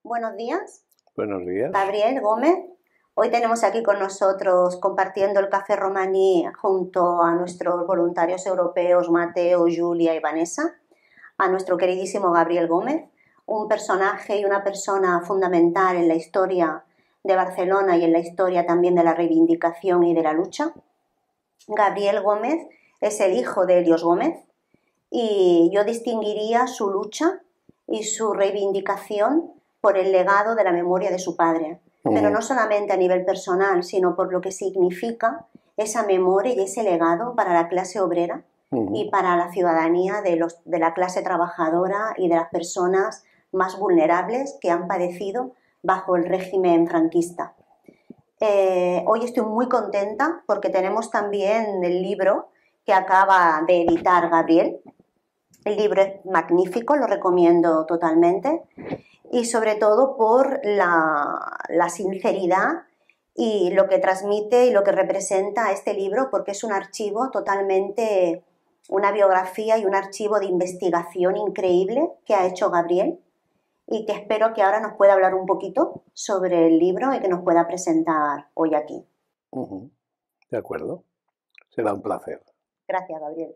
Buenos días, Buenos días. Gabriel Gómez. Hoy tenemos aquí con nosotros compartiendo el café romaní junto a nuestros voluntarios europeos Mateo, Julia y Vanessa, a nuestro queridísimo Gabriel Gómez, un personaje y una persona fundamental en la historia de Barcelona y en la historia también de la reivindicación y de la lucha. Gabriel Gómez es el hijo de Helios Gómez y yo distinguiría su lucha y su reivindicación por el legado de la memoria de su padre, pero no solamente a nivel personal, sino por lo que significa esa memoria y ese legado para la clase obrera y para la ciudadanía de la clase trabajadora y de las personas más vulnerables que han padecido bajo el régimen franquista. Hoy estoy muy contenta porque tenemos también el libro que acaba de editar Gabriel. El libro es magnífico, lo recomiendo totalmente, y sobre todo por la sinceridad y lo que transmite y lo que representa este libro, porque es un archivo totalmente, una biografía y un archivo de investigación increíble que ha hecho Gabriel y que espero que ahora nos pueda hablar un poquito sobre el libro y que nos pueda presentar hoy aquí. De acuerdo, será un placer. Gracias, Gabriel.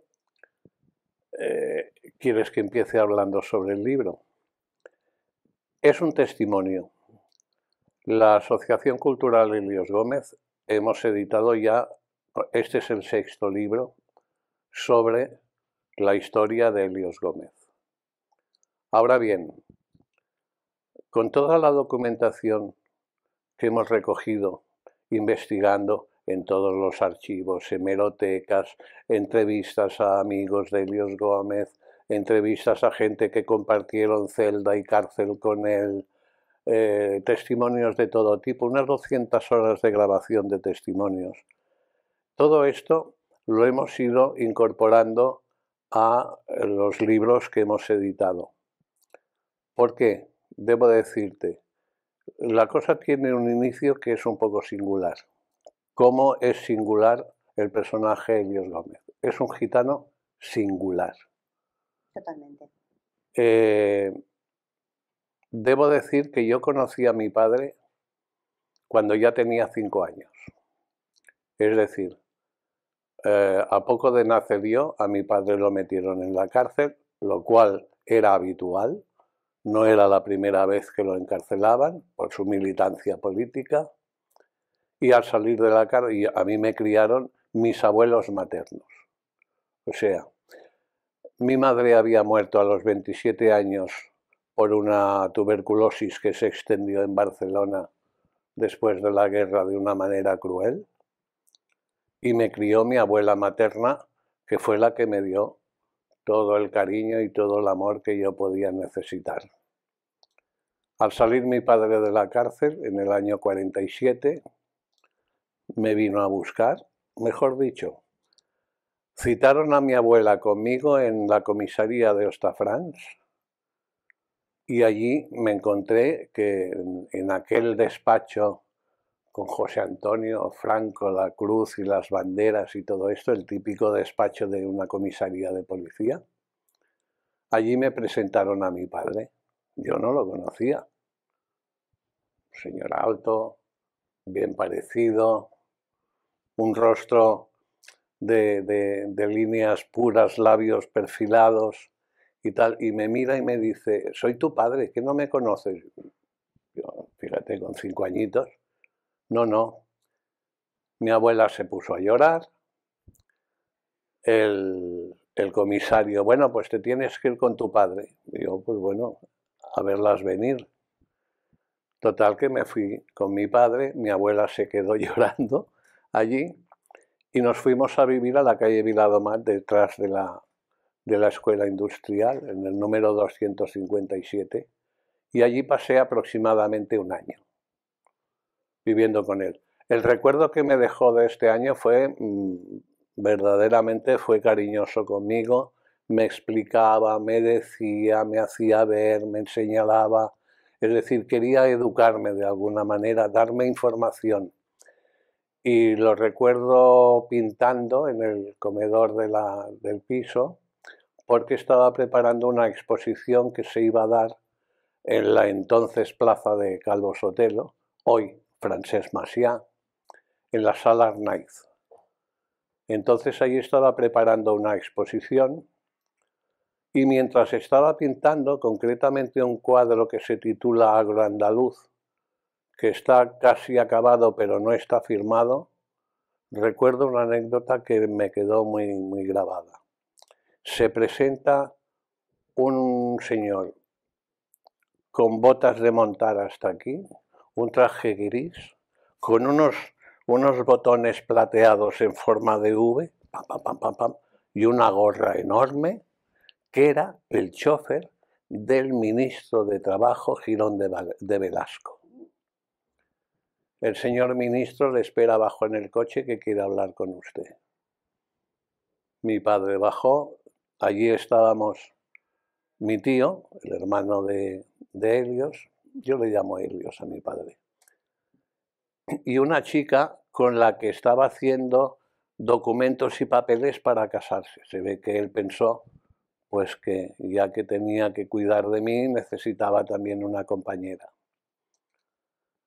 ¿Quieres que empiece hablando sobre el libro? Es un testimonio. La Asociación Cultural Helios Gómez hemos editado ya, este es el 6º libro, sobre la historia de Helios Gómez. Ahora bien, con toda la documentación que hemos recogido investigando en todos los archivos, hemerotecas, entrevistas a amigos de Helios Gómez, entrevistas a gente que compartieron celda y cárcel con él, testimonios de todo tipo, unas 200 horas de grabación de testimonios. Todo esto lo hemos ido incorporando a los libros que hemos editado. ¿Por qué? Debo decirte, la cosa tiene un inicio que es un poco singular. ¿Cómo es singular el personaje Helios Gómez? Es un gitano singular. Totalmente. Debo decir que yo conocí a mi padre cuando ya tenía 5 años. Es decir, a poco de nacer yo, a mi padre lo metieron en la cárcel, lo cual era habitual. No era la primera vez que lo encarcelaban por su militancia política. Y al salir de la cárcel, a mí me criaron mis abuelos maternos. O sea, mi madre había muerto a los 27 años por una tuberculosis que se extendió en Barcelona después de la guerra de una manera cruel. Y me crió mi abuela materna, que fue la que me dio todo el cariño y todo el amor que yo podía necesitar. Al salir mi padre de la cárcel, en el año 47, me vino a buscar, mejor dicho, citaron a mi abuela conmigo en la comisaría de Hostafrancs y allí me encontré que en aquel despacho con José Antonio Franco, la cruz y las banderas y todo esto, el típico despacho de una comisaría de policía, allí me presentaron a mi padre. Yo no lo conocía. Señor alto, bien parecido, un rostro de líneas puras, labios perfilados y tal, y me mira y me dice, soy tu padre, ¿que no me conoces? Yo, fíjate, con 5 añitos, no. Mi abuela se puso a llorar, el comisario, bueno, pues te tienes que ir con tu padre. Y yo, pues bueno, a verlas venir. Total que me fui con mi padre, mi abuela se quedó llorando allí y nos fuimos a vivir a la calle Viladomat, detrás de la escuela industrial, en el número 257, y allí pasé aproximadamente un año viviendo con él. El recuerdo que me dejó de este año fue, verdaderamente fue cariñoso conmigo, me explicaba, me decía, me hacía ver, me señalaba, es decir, quería educarme de alguna manera, darme información. Y lo recuerdo pintando en el comedor del piso, porque estaba preparando una exposición que se iba a dar en la entonces plaza de Calvo Sotelo, hoy Francesc Macià, en la sala Arnaiz. Entonces allí estaba preparando una exposición y mientras estaba pintando, concretamente un cuadro que se titula Agroandaluz, que está casi acabado pero no está firmado, recuerdo una anécdota que me quedó muy grabada. Se presenta un señor con botas de montar hasta aquí, un traje gris, con unos botones plateados en forma de V, pam, pam, pam, pam, pam, y una gorra enorme, que era el chofer del ministro de Trabajo Girón de Velasco. El señor ministro le espera abajo en el coche que quiere hablar con usted. Mi padre bajó, allí estábamos mi tío, el hermano de Helios, yo le llamo Helios a mi padre, y una chica con la que estaba haciendo documentos y papeles para casarse. Se ve que él pensó pues que ya que tenía que cuidar de mí necesitaba también una compañera.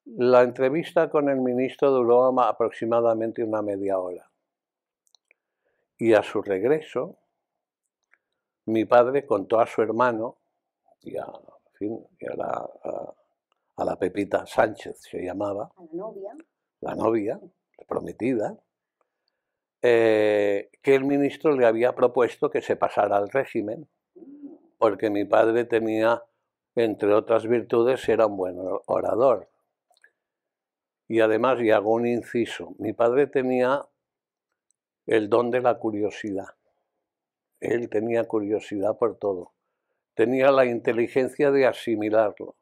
La entrevista con el ministro duró aproximadamente una media hora y a su regreso mi padre contó a su hermano y a la Pepita Sánchez se llamaba, la novia, la prometida, que el ministro le había propuesto que se pasara al régimen, porque mi padre tenía, entre otras virtudes, era un buen orador. Y además, y hago un inciso, mi padre tenía el don de la curiosidad. Él tenía curiosidad por todo. Tenía la inteligencia de asimilarlo.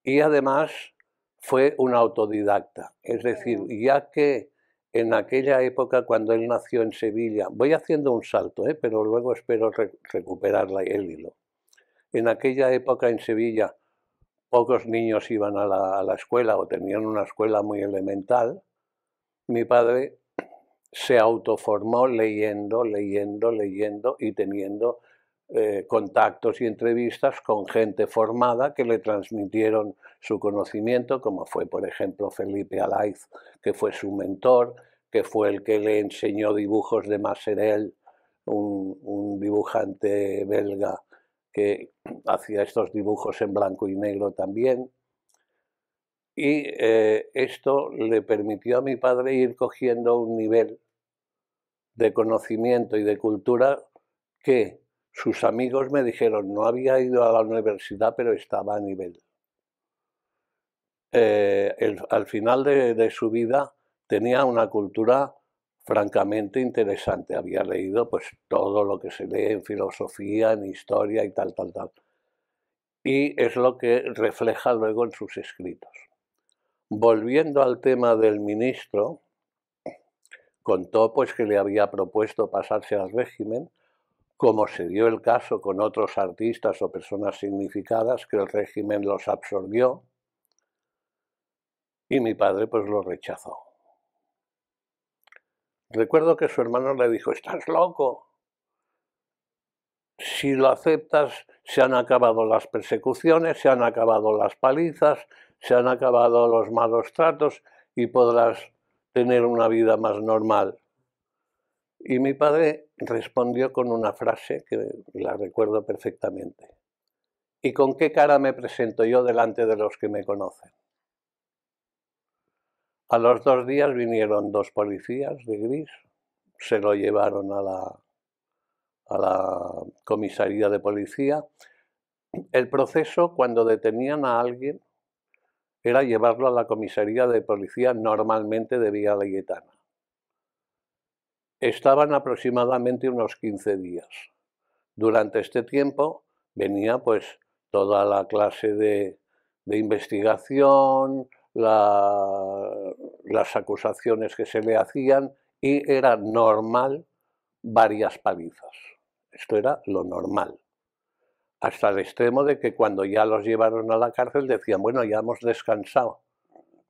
Y además fue un autodidacta. Es decir, ya que en aquella época, cuando él nació en Sevilla, voy haciendo un salto, pero luego espero recuperar el hilo. En aquella época en Sevilla pocos niños iban a la escuela o tenían una escuela muy elemental. Mi padre se autoformó leyendo y teniendo contactos y entrevistas con gente formada que le transmitieron su conocimiento, como fue, por ejemplo, Felipe Alaiz, que fue su mentor, que fue el que le enseñó dibujos de Masserel, un dibujante belga que hacía estos dibujos en blanco y negro también. Y esto le permitió a mi padre ir cogiendo un nivel de conocimiento y de cultura que sus amigos me dijeron, no había ido a la universidad, pero estaba a nivel. Al final de su vida tenía una cultura francamente interesante. Había leído pues todo lo que se lee en filosofía, en historia y tal. Y es lo que refleja luego en sus escritos. Volviendo al tema del ministro, contó pues que le había propuesto pasarse al régimen, como se dio el caso con otros artistas o personas significadas, que el régimen los absorbió, y mi padre pues lo rechazó. Recuerdo que su hermano le dijo, ¿estás loco? Si lo aceptas, se han acabado las persecuciones, se han acabado las palizas, se han acabado los malos tratos y podrás tener una vida más normal. Y mi padre respondió con una frase que la recuerdo perfectamente. ¿Y con qué cara me presento yo delante de los que me conocen? A los 2 días vinieron 2 policías de gris, se lo llevaron a la comisaría de policía. El proceso, cuando detenían a alguien, era llevarlo a la comisaría de policía, normalmente de Vía Laietana. Estaban aproximadamente unos 15 días. Durante este tiempo venía pues toda la clase de investigación, las acusaciones que se le hacían, y era normal varias palizas. Esto era lo normal. Hasta el extremo de que cuando ya los llevaron a la cárcel decían, bueno, ya hemos descansado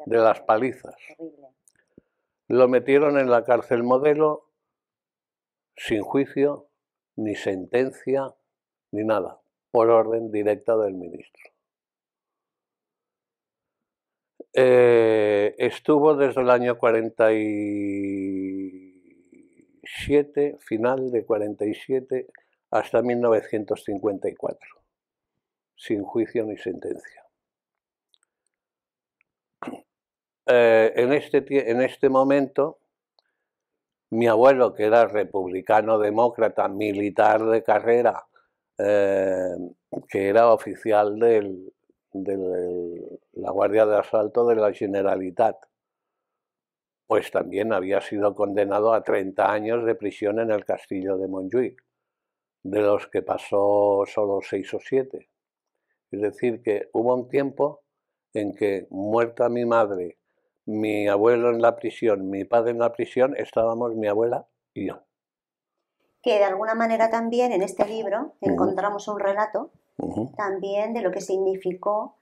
de las palizas. Lo metieron en la cárcel modelo, sin juicio, ni sentencia, ni nada. por orden directa del ministro. Estuvo desde el año 47, final de 47, hasta 1954, sin juicio ni sentencia. En este momento, mi abuelo, que era republicano demócrata, militar de carrera, que era oficial de la Guardia de Asalto de la Generalitat, pues también había sido condenado a 30 años de prisión en el castillo de Montjuïc, de los que pasó solo 6 o 7. Es decir, que hubo un tiempo en que, muerta mi madre, mi abuelo en la prisión, mi padre en la prisión, estábamos mi abuela y yo. Que de alguna manera también en este libro encontramos un relato también de lo que significó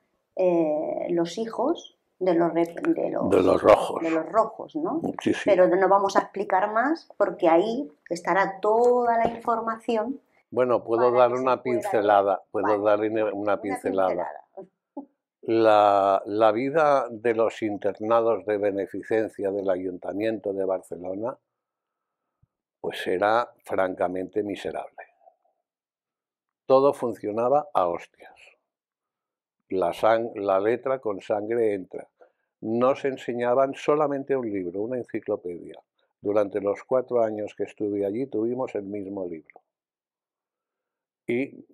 los hijos de los rojos, ¿no? Sí, sí. Pero no vamos a explicar más porque ahí estará toda la información. Bueno, puedo dar una pincelada. La vida de los internados de beneficencia del Ayuntamiento de Barcelona pues era francamente miserable. Todo funcionaba a hostias. La letra con sangre entra. Nos enseñaban solamente un libro, una enciclopedia. Durante los 4 años que estuve allí tuvimos el mismo libro. Y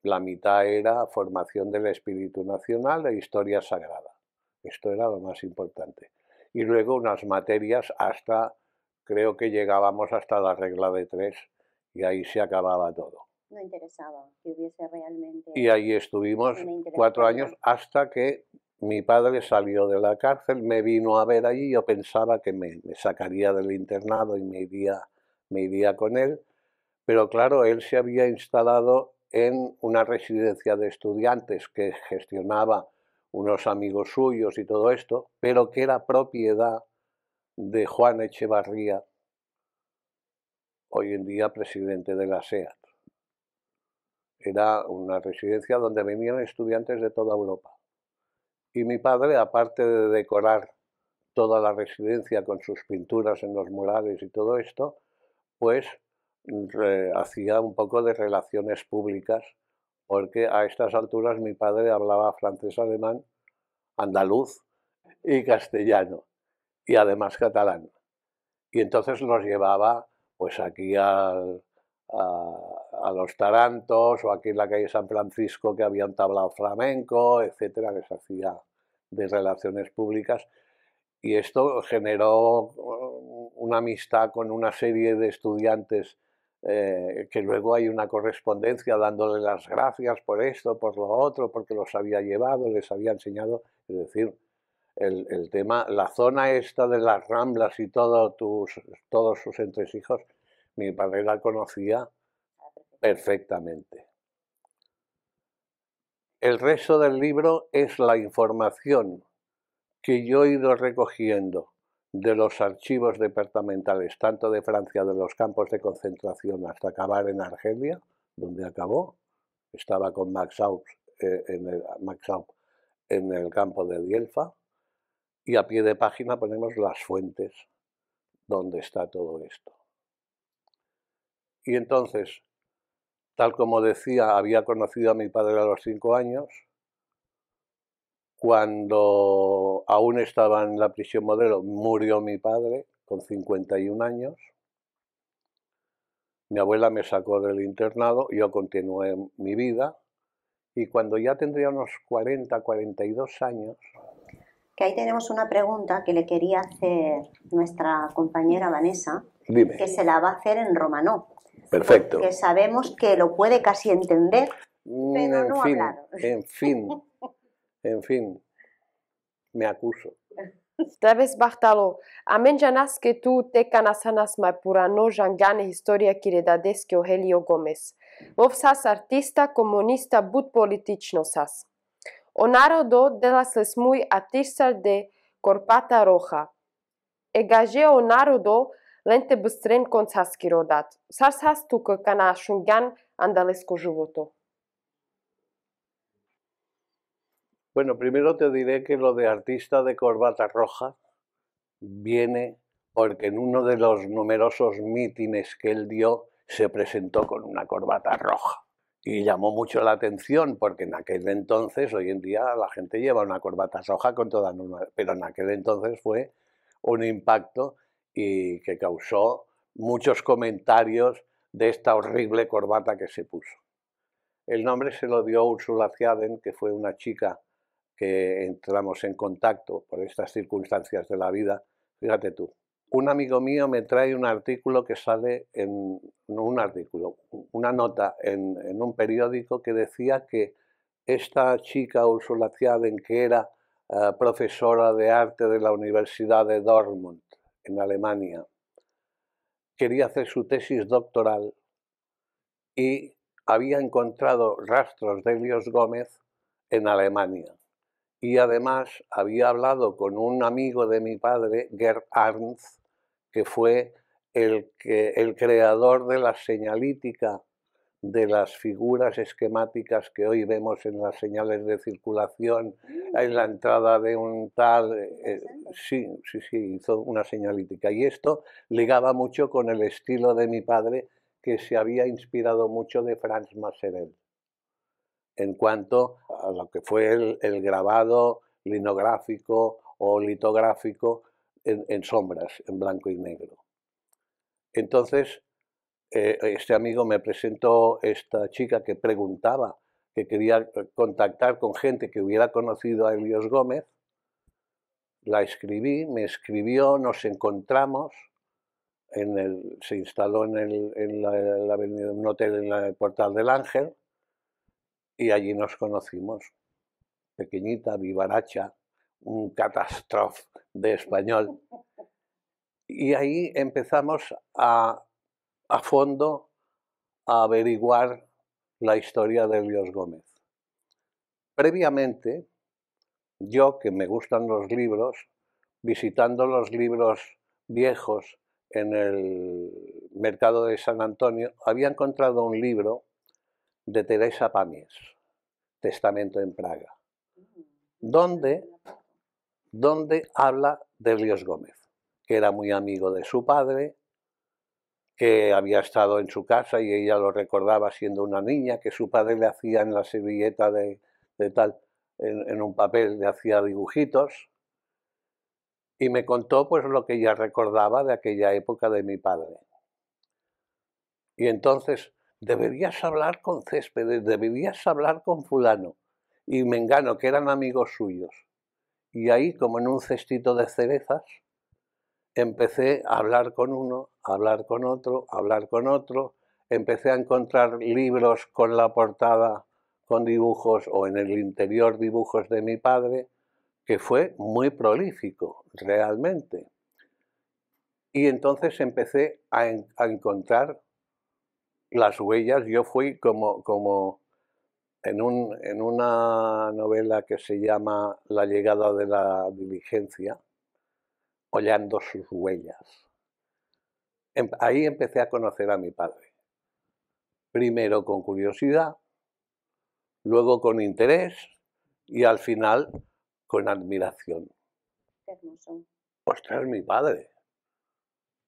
la mitad era formación del espíritu nacional e historia sagrada. Esto era lo más importante. Y luego unas materias hasta, creo que llegábamos hasta la regla de 3 y ahí se acababa todo. No interesaba que hubiese realmente... Y ahí estuvimos 4 años hasta que mi padre salió de la cárcel, me vino a ver allí, yo pensaba que me sacaría del internado y me iría con él, pero claro, él se había instalado en una residencia de estudiantes que gestionaba unos amigos suyos y todo esto, pero que era propiedad de Juan Echevarría, hoy en día presidente de la SEAT. Era una residencia donde venían estudiantes de toda Europa. Y mi padre, aparte de decorar toda la residencia con sus pinturas en los murales y todo esto, pues hacía un poco de relaciones públicas, porque a estas alturas mi padre hablaba francés, alemán, andaluz y castellano, y además catalán. Y entonces los llevaba pues aquí a los Tarantos, o aquí en la calle San Francisco, que había un tablao flamenco, etcétera, que se hacía de relaciones públicas. Y esto generó una amistad con una serie de estudiantes que luego hay una correspondencia dándole las gracias por esto, por lo otro, porque los había llevado, les había enseñado. Es decir, el tema, la zona esta de las Ramblas y todos sus entresijos, mi padre la conocía perfectamente. El resto del libro es la información que yo he ido recogiendo de los archivos departamentales, tanto de Francia, de los campos de concentración, hasta acabar en Argelia, donde acabó. Estaba con Max Haupt en el campo de Dielfa, y a pie de página ponemos las fuentes donde está todo esto. Y entonces, tal como decía, había conocido a mi padre a los 5 años, cuando aún estaba en la prisión Modelo, murió mi padre con 51 años. Mi abuela me sacó del internado, yo continué mi vida, y cuando ya tendría unos 40, 42 años... Que ahí tenemos una pregunta que le quería hacer nuestra compañera Vanessa, Dime. Que se la va a hacer en romanó. Perfecto. Porque sabemos que lo puede casi entender, pero no hablar. En fin, me acuso. Traves Bartalo, amenjanas que tu te canasanas mai purano jangane historia kiredadesque Helio Gomez. Vovsas artista comunista but politično sas. O narodo de las lesmui artistas de Corpata Roja. Egaje o narodo lente bыстren koncaski rodat. Sarsas tu că cana shungan andalesco juvoto. Bueno, primero te diré que lo de artista de corbata roja viene porque en uno de los numerosos mítines que él dio se presentó con una corbata roja. Y llamó mucho la atención porque en aquel entonces, hoy en día la gente lleva una corbata roja con toda normalidad, pero en aquel entonces fue un impacto y que causó muchos comentarios de esta horrible corbata que se puso. El nombre se lo dio Ursula Ziaden, que fue una chica que entramos en contacto por estas circunstancias de la vida. Fíjate tú, un amigo mío me trae un artículo que sale una nota en un periódico que decía que esta chica Ursula Ziaden, que era profesora de arte de la Universidad de Dortmund, en Alemania, quería hacer su tesis doctoral y había encontrado rastros de Helios Gómez en Alemania. Y además había hablado con un amigo de mi padre, Gerd Arndt, que fue el creador de la señalítica de las figuras esquemáticas que hoy vemos en las señales de circulación, en la entrada de un tal... sí, hizo una señalítica. Y esto ligaba mucho con el estilo de mi padre, que se había inspirado mucho de Franz Masserel en cuanto a lo que fue el grabado linográfico o litográfico en sombras, en blanco y negro. Entonces, este amigo me presentó esta chica que preguntaba, que quería contactar con gente que hubiera conocido a Helios Gómez. La escribí, me escribió, nos encontramos, se instaló en la avenida, un hotel en el Portal del Ángel, y allí nos conocimos. Pequeñita, vivaracha, un catástrofe de español. Y ahí empezamos a fondo a averiguar la historia de Helios Gómez. Previamente, yo, que me gustan los libros, visitando los libros viejos en el mercado de San Antonio, había encontrado un libro de Teresa Pàmies, Testamento en Praga, donde habla de Helios Gómez, que era muy amigo de su padre, que había estado en su casa y ella lo recordaba siendo una niña, que su padre le hacía en la servilleta de tal, en un papel, le hacía dibujitos, y me contó pues lo que ella recordaba de aquella época de mi padre. Y entonces, deberías hablar con Céspedes, deberías hablar con fulano y mengano, que eran amigos suyos. Y ahí, como en un cestito de cerezas, empecé a hablar con uno, a hablar con otro, a hablar con otro. Empecé a encontrar libros con la portada, con dibujos, o en el interior dibujos de mi padre, que fue muy prolífico, realmente. Y entonces empecé a encontrar las huellas. Yo fui como en una novela que se llama La llegada de la diligencia, hollando sus huellas. Ahí empecé a conocer a mi padre. Primero con curiosidad, luego con interés y al final con admiración. Qué hermoso. Ostras, mi padre,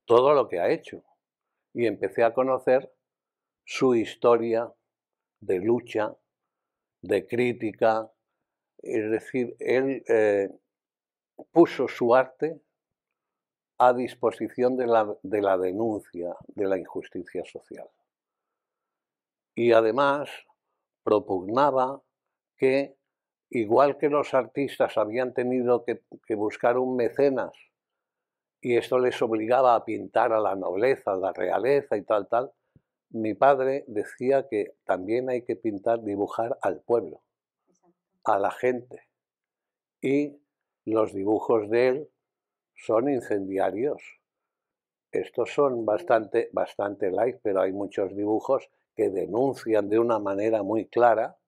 todo lo que ha hecho. Y empecé a conocer su historia de lucha, de crítica. Es decir, él puso su arte a disposición de la denuncia de la injusticia social. Y además propugnaba que, igual que los artistas habían tenido que buscar un mecenas, y esto les obligaba a pintar a la nobleza, a la realeza y tal, mi padre decía que también hay que pintar, dibujar al pueblo, a la gente. Y los dibujos de él son incendiarios. Estos son bastante light, pero hay muchos dibujos que denuncian de una manera muy clara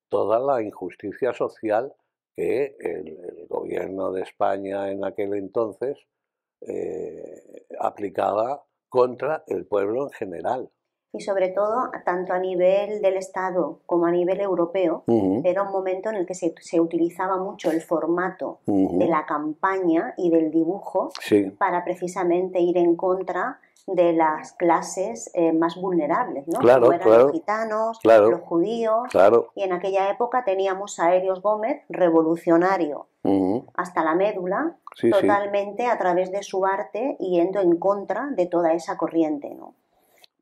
toda la injusticia social que el gobierno de España en aquel entonces aplicaba contra el pueblo en general. Y sobre todo, tanto a nivel del Estado como a nivel europeo, era un momento en el que se utilizaba mucho el formato de la campaña y del dibujo para precisamente ir en contra de las clases más vulnerables, ¿no? Claro, como eran los gitanos, los judíos, y en aquella época teníamos a Helios Gómez, revolucionario hasta la médula, totalmente a través de su arte yendo en contra de toda esa corriente, ¿no?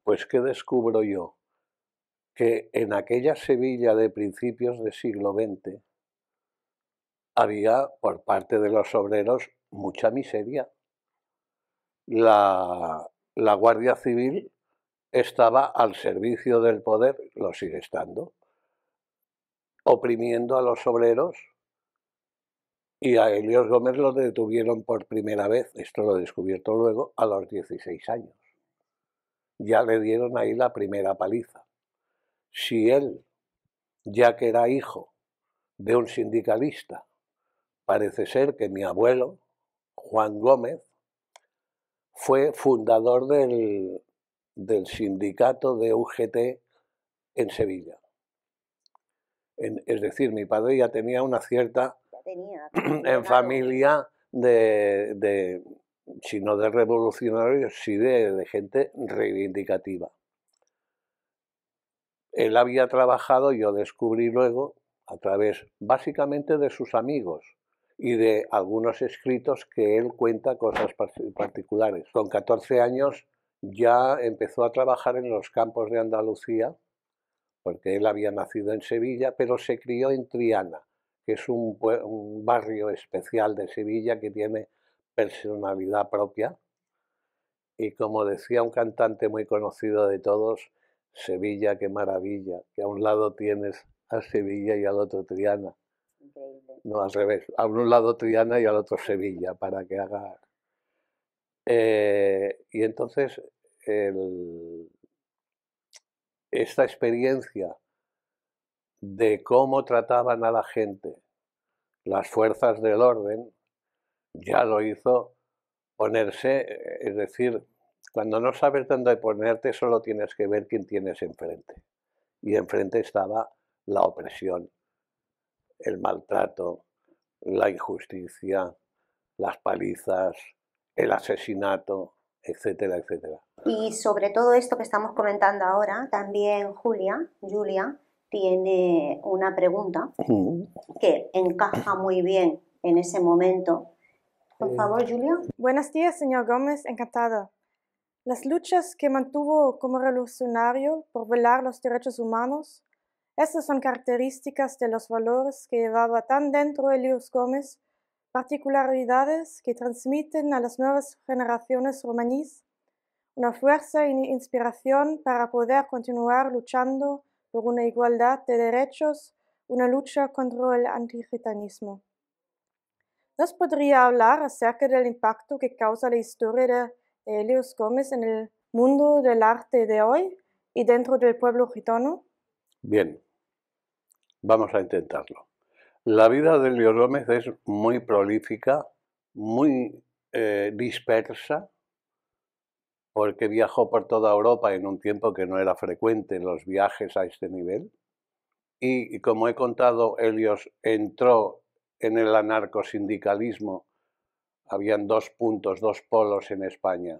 Pues ¿qué descubro yo? Que en aquella Sevilla de principios del siglo XX había por parte de los obreros mucha miseria. La Guardia Civil estaba al servicio del poder, lo sigue estando, oprimiendo a los obreros, y a Helios Gómez lo detuvieron por primera vez, esto lo he descubierto luego, a los 16 años. Ya le dieron ahí la primera paliza. Si él, ya que era hijo de un sindicalista, parece ser que mi abuelo, Juan Gómez, fue fundador del sindicato de UGT en Sevilla. Es decir, mi padre ya tenía una cierta en familia si no de revolucionarios, sí de gente reivindicativa. Él había trabajado, yo descubrí luego, a través básicamente de sus amigos y de algunos escritos que él cuenta cosas particulares. Con 14 años ya empezó a trabajar en los campos de Andalucía, porque él había nacido en Sevilla, pero se crió en Triana, que es un barrio especial de Sevilla que tiene personalidad propia. Y como decía un cantante muy conocido de todos, Sevilla, qué maravilla, que a un lado tienes a Sevilla y al otro Triana. No, al revés, a un lado Triana y al otro Sevilla, para que haga... y entonces esta experiencia de cómo trataban a la gente las fuerzas del orden ya lo hizo ponerse, es decir, cuando no sabes dónde ponerte solo tienes que ver quién tienes enfrente. Y enfrente estaba la opresión, el maltrato, la injusticia, las palizas, el asesinato, etcétera, etcétera. Y sobre todo esto que estamos comentando ahora, también Julia tiene una pregunta que encaja muy bien en ese momento. Por favor, Julia. Buenos días, señor Gómez, encantada. Las luchas que mantuvo como revolucionario por velar los derechos humanos, estas son características de los valores que llevaba tan dentro Helios Gómez, particularidades que transmiten a las nuevas generaciones romaníes una fuerza e inspiración para poder continuar luchando por una igualdad de derechos, una lucha contra el antigitanismo. ¿Nos podría hablar acerca del impacto que causa la historia de Helios Gómez en el mundo del arte de hoy y dentro del pueblo gitano? Bien, vamos a intentarlo. La vida de Helios Gómez es muy prolífica, muy dispersa, porque viajó por toda Europa en un tiempo que no era frecuente los viajes a este nivel. Y como he contado, Helios entró en el anarcosindicalismo. Habían dos polos en España,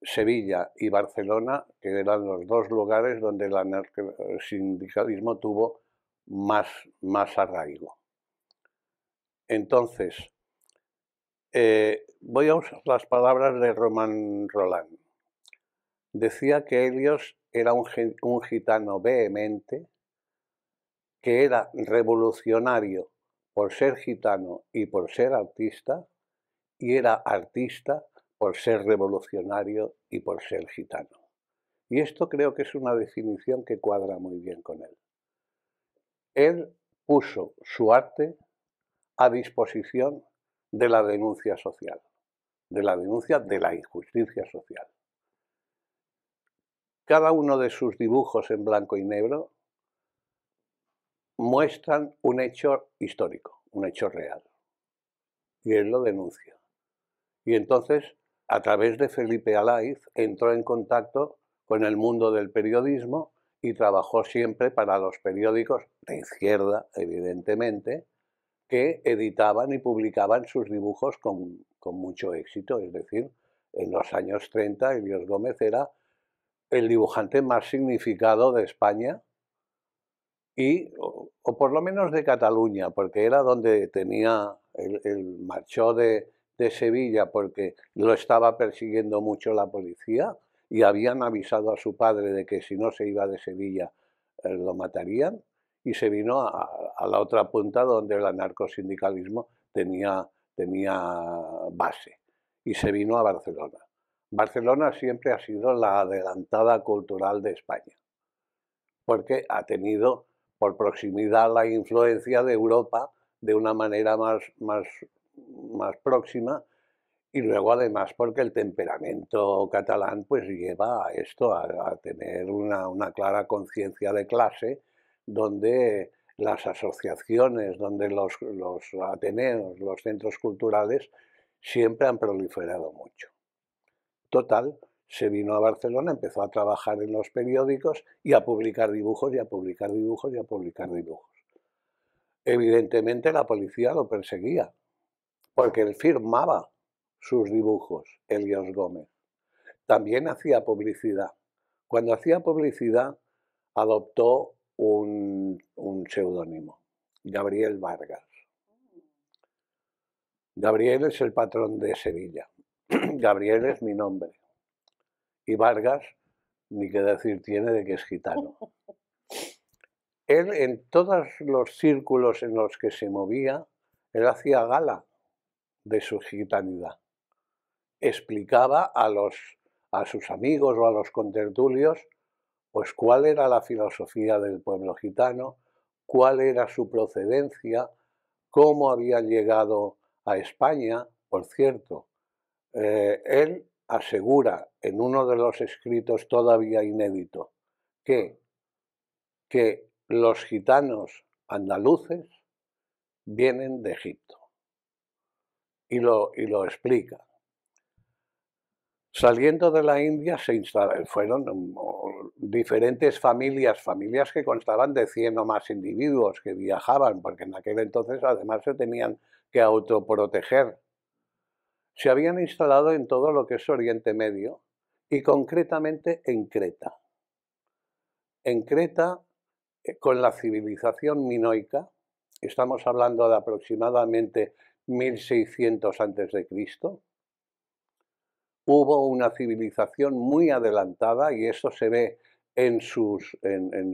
Sevilla y Barcelona, que eran los dos lugares donde el anarcosindicalismo tuvo más arraigo. Entonces, voy a usar las palabras de Romain Rolland. Decía que Helios era un gitano vehemente, que era revolucionario por ser gitano y por ser artista, y era artista por ser revolucionario y por ser gitano. Y esto creo que es una definición que cuadra muy bien con él. Él puso su arte a disposición de la denuncia social, de la denuncia de la injusticia social. Cada uno de sus dibujos en blanco y negro muestran un hecho histórico, un hecho real, y él lo denuncia. Y entonces, a través de Felipe Alaiz, entró en contacto con el mundo del periodismo y trabajó siempre para los periódicos de izquierda, evidentemente, que editaban y publicaban sus dibujos con mucho éxito. Es decir, en los años 30 Elios Gómez era el dibujante más significado de España o por lo menos de Cataluña, porque era donde tenía, él marchó de Sevilla porque lo estaba persiguiendo mucho la policía y habían avisado a su padre de que si no se iba de Sevilla lo matarían, y se vino a la otra punta donde el anarcosindicalismo tenía base, y se vino a Barcelona. Barcelona siempre ha sido la adelantada cultural de España, porque ha tenido por proximidad la influencia de Europa de una manera más próxima, y luego además porque el temperamento catalán pues lleva a esto, a tener una clara conciencia de clase, donde las asociaciones, donde los ateneos, los centros culturales siempre han proliferado mucho. Total, se vino a Barcelona, empezó a trabajar en los periódicos y a publicar dibujos y a publicar dibujos y a publicar dibujos. Evidentemente la policía lo perseguía, porque él firmaba sus dibujos, Elios Gómez. También hacía publicidad. Cuando hacía publicidad adoptó un seudónimo, Gabriel Vargas. Gabriel es el patrón de Sevilla. Gabriel es mi nombre. Y Vargas, ni qué decir tiene de que es gitano. Él, en todos los círculos en los que se movía, él hacía gala de su gitanidad. Explicaba a sus amigos o a los contertulios pues cuál era la filosofía del pueblo gitano, cuál era su procedencia, cómo había llegado a España. Por cierto, él asegura en uno de los escritos todavía inédito que los gitanos andaluces vienen de Egipto, y lo explica. Saliendo de la India se instalaron, fueron diferentes familias que constaban de 100 o más individuos que viajaban, porque en aquel entonces además se tenían que autoproteger. Se habían instalado en todo lo que es Oriente Medio y concretamente en Creta. En Creta, con la civilización minoica, estamos hablando de aproximadamente 1600 a.C., hubo una civilización muy adelantada, y esto se ve en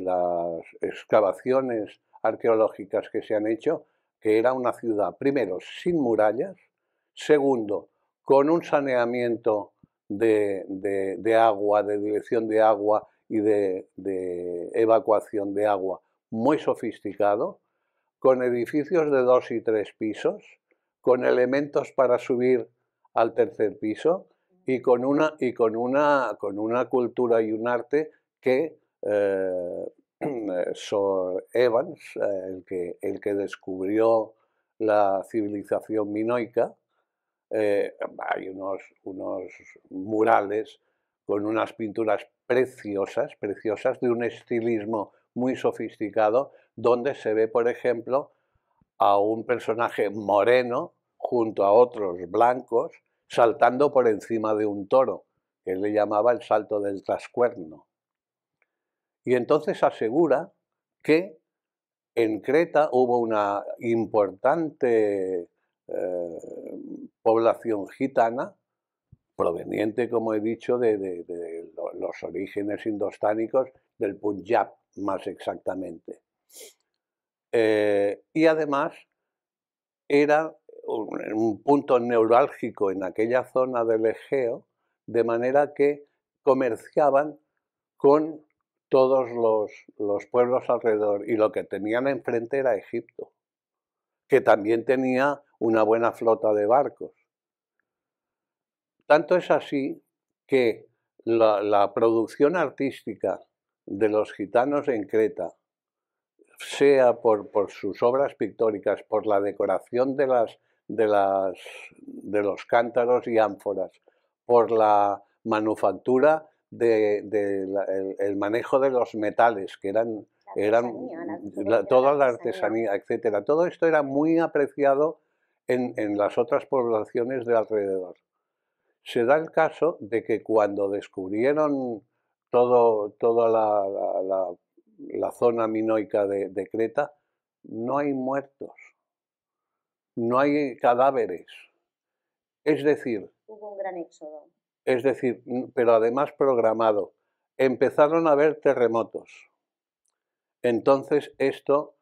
las excavaciones arqueológicas que se han hecho, que era una ciudad, primero, sin murallas, segundo, con un saneamiento de agua, de dirección de agua y de evacuación de agua muy sofisticado, con edificios de 2 y 3 pisos, con elementos para subir al tercer piso, y con una cultura y un arte que Sir Evans, el que descubrió la civilización minoica, hay unos murales con unas pinturas preciosas de un estilismo muy sofisticado, donde se ve, por ejemplo, a un personaje moreno junto a otros blancos saltando por encima de un toro, que él le llamaba el salto del trascuerno. Y entonces asegura que en Creta hubo una importante población gitana, proveniente, como he dicho, de los orígenes indostánicos, del Punjab más exactamente. Y además era un punto neurálgico en aquella zona del Egeo, de manera que comerciaban con todos los pueblos alrededor, y lo que tenían enfrente era Egipto, que también tenía una buena flota de barcos. Tanto es así que la producción artística de los gitanos en Creta, sea por sus obras pictóricas, por la decoración de los cántaros y ánforas, por la manufactura el manejo de los metales, que eran toda la artesanía, etcétera. Todo esto era muy apreciado en las otras poblaciones de alrededor. Se da el caso de que cuando descubrieron toda la zona minoica de Creta, no hay muertos, no hay cadáveres. Es decir, hubo un gran éxodo. Es decir, pero además programado. Empezaron a haber terremotos. Entonces esto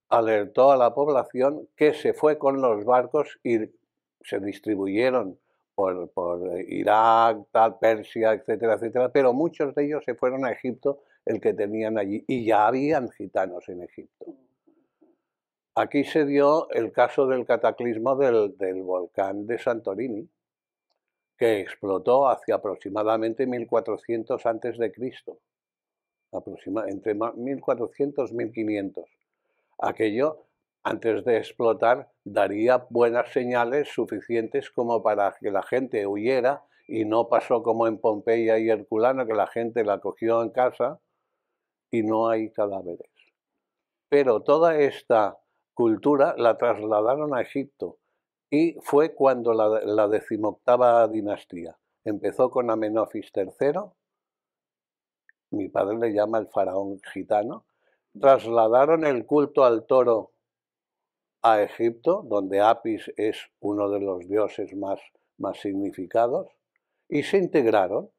alertó a la población, que se fue con los barcos y se distribuyeron por Irak, tal, Persia, etcétera, etcétera, pero muchos de ellos se fueron a Egipto, el que tenían allí, y ya habían gitanos en Egipto. Aquí se dio el caso del cataclismo del volcán de Santorini, que explotó hacia aproximadamente 1400 a.C., entre 1400 y 1500. Aquello, antes de explotar, daría buenas señales suficientes como para que la gente huyera, y no pasó como en Pompeya y Herculano, que la gente la cogió en casa y no hay cadáveres. Pero toda esta cultura la trasladaron a Egipto, y fue cuando la 18ª dinastía empezó con Amenofis III, mi padre le llama el faraón gitano, trasladaron el culto al toro a Egipto, donde Apis es uno de los dioses más significados, y se integraron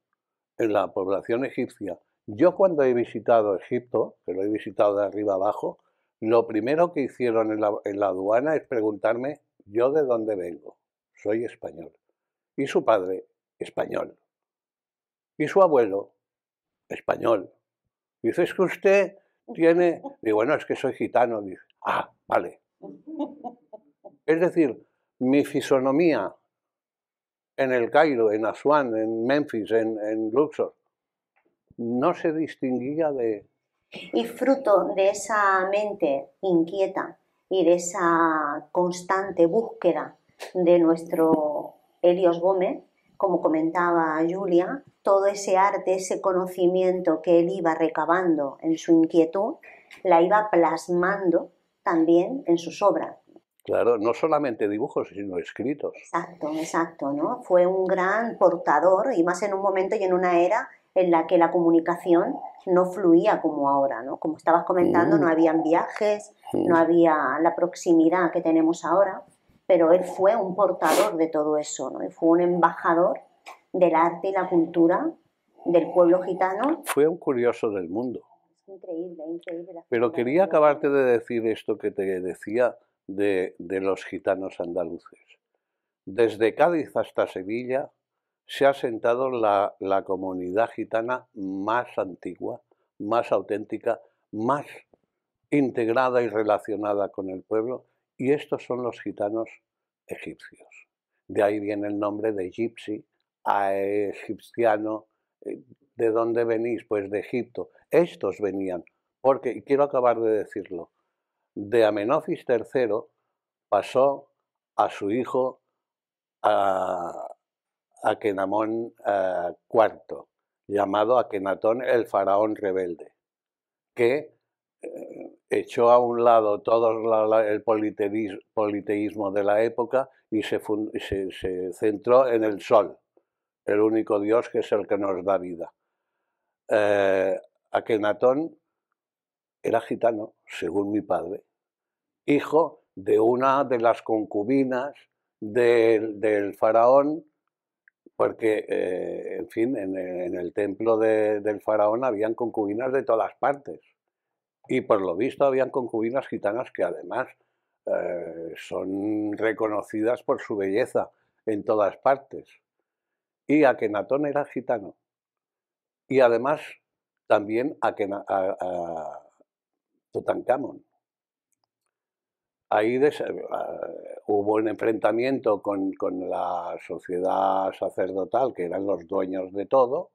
en la población egipcia. Yo cuando he visitado Egipto, que lo he visitado de arriba abajo, lo primero que hicieron en la aduana es preguntarme, ¿yo de dónde vengo? Soy español. Y su padre, español. Y su abuelo, español. Dice, es que usted tiene... Digo, bueno, es que soy gitano. Dice, ah, vale. Es decir, mi fisonomía en el Cairo, en Asuán, en Memphis, en Luxor, no se distinguía de... Y fruto de esa mente inquieta y de esa constante búsqueda de nuestro Helios Gómez, como comentaba Julia, todo ese arte, ese conocimiento que él iba recabando en su inquietud, la iba plasmando también en sus obras. Claro, no solamente dibujos, sino escritos. Exacto, exacto, ¿no? Fue un gran portador, y más en un momento y en una era en la que la comunicación no fluía como ahora, ¿no? Como estabas comentando, no habían viajes, no había la proximidad que tenemos ahora, pero él fue un portador de todo eso, ¿no? Y fue un embajador del arte y la cultura del pueblo gitano. Fue un curioso del mundo. Es increíble, increíble. Pero quería acabarte de decir esto que te decía de los gitanos andaluces. Desde Cádiz hasta Sevilla se ha asentado la comunidad gitana más antigua, más auténtica, más integrada y relacionada con el pueblo, y estos son los gitanos egipcios. De ahí viene el nombre de gypsy, egipciano. ¿De dónde venís? Pues de Egipto. Estos venían, porque, y quiero acabar de decirlo, de Amenofis III pasó a su hijo Akenamón IV, llamado Akenatón el faraón rebelde, que echó a un lado todo el politeísmo de la época y se centró en el sol, el único dios que es el que nos da vida. Akenatón era gitano, según mi padre, hijo de una de las concubinas del faraón, porque, en fin, en el templo del faraón habían concubinas de todas partes, y por lo visto habían concubinas gitanas que además son reconocidas por su belleza en todas partes. Y Akenatón era gitano, y además también Tutankamón. Ahí hubo un enfrentamiento con la sociedad sacerdotal, que eran los dueños de todo,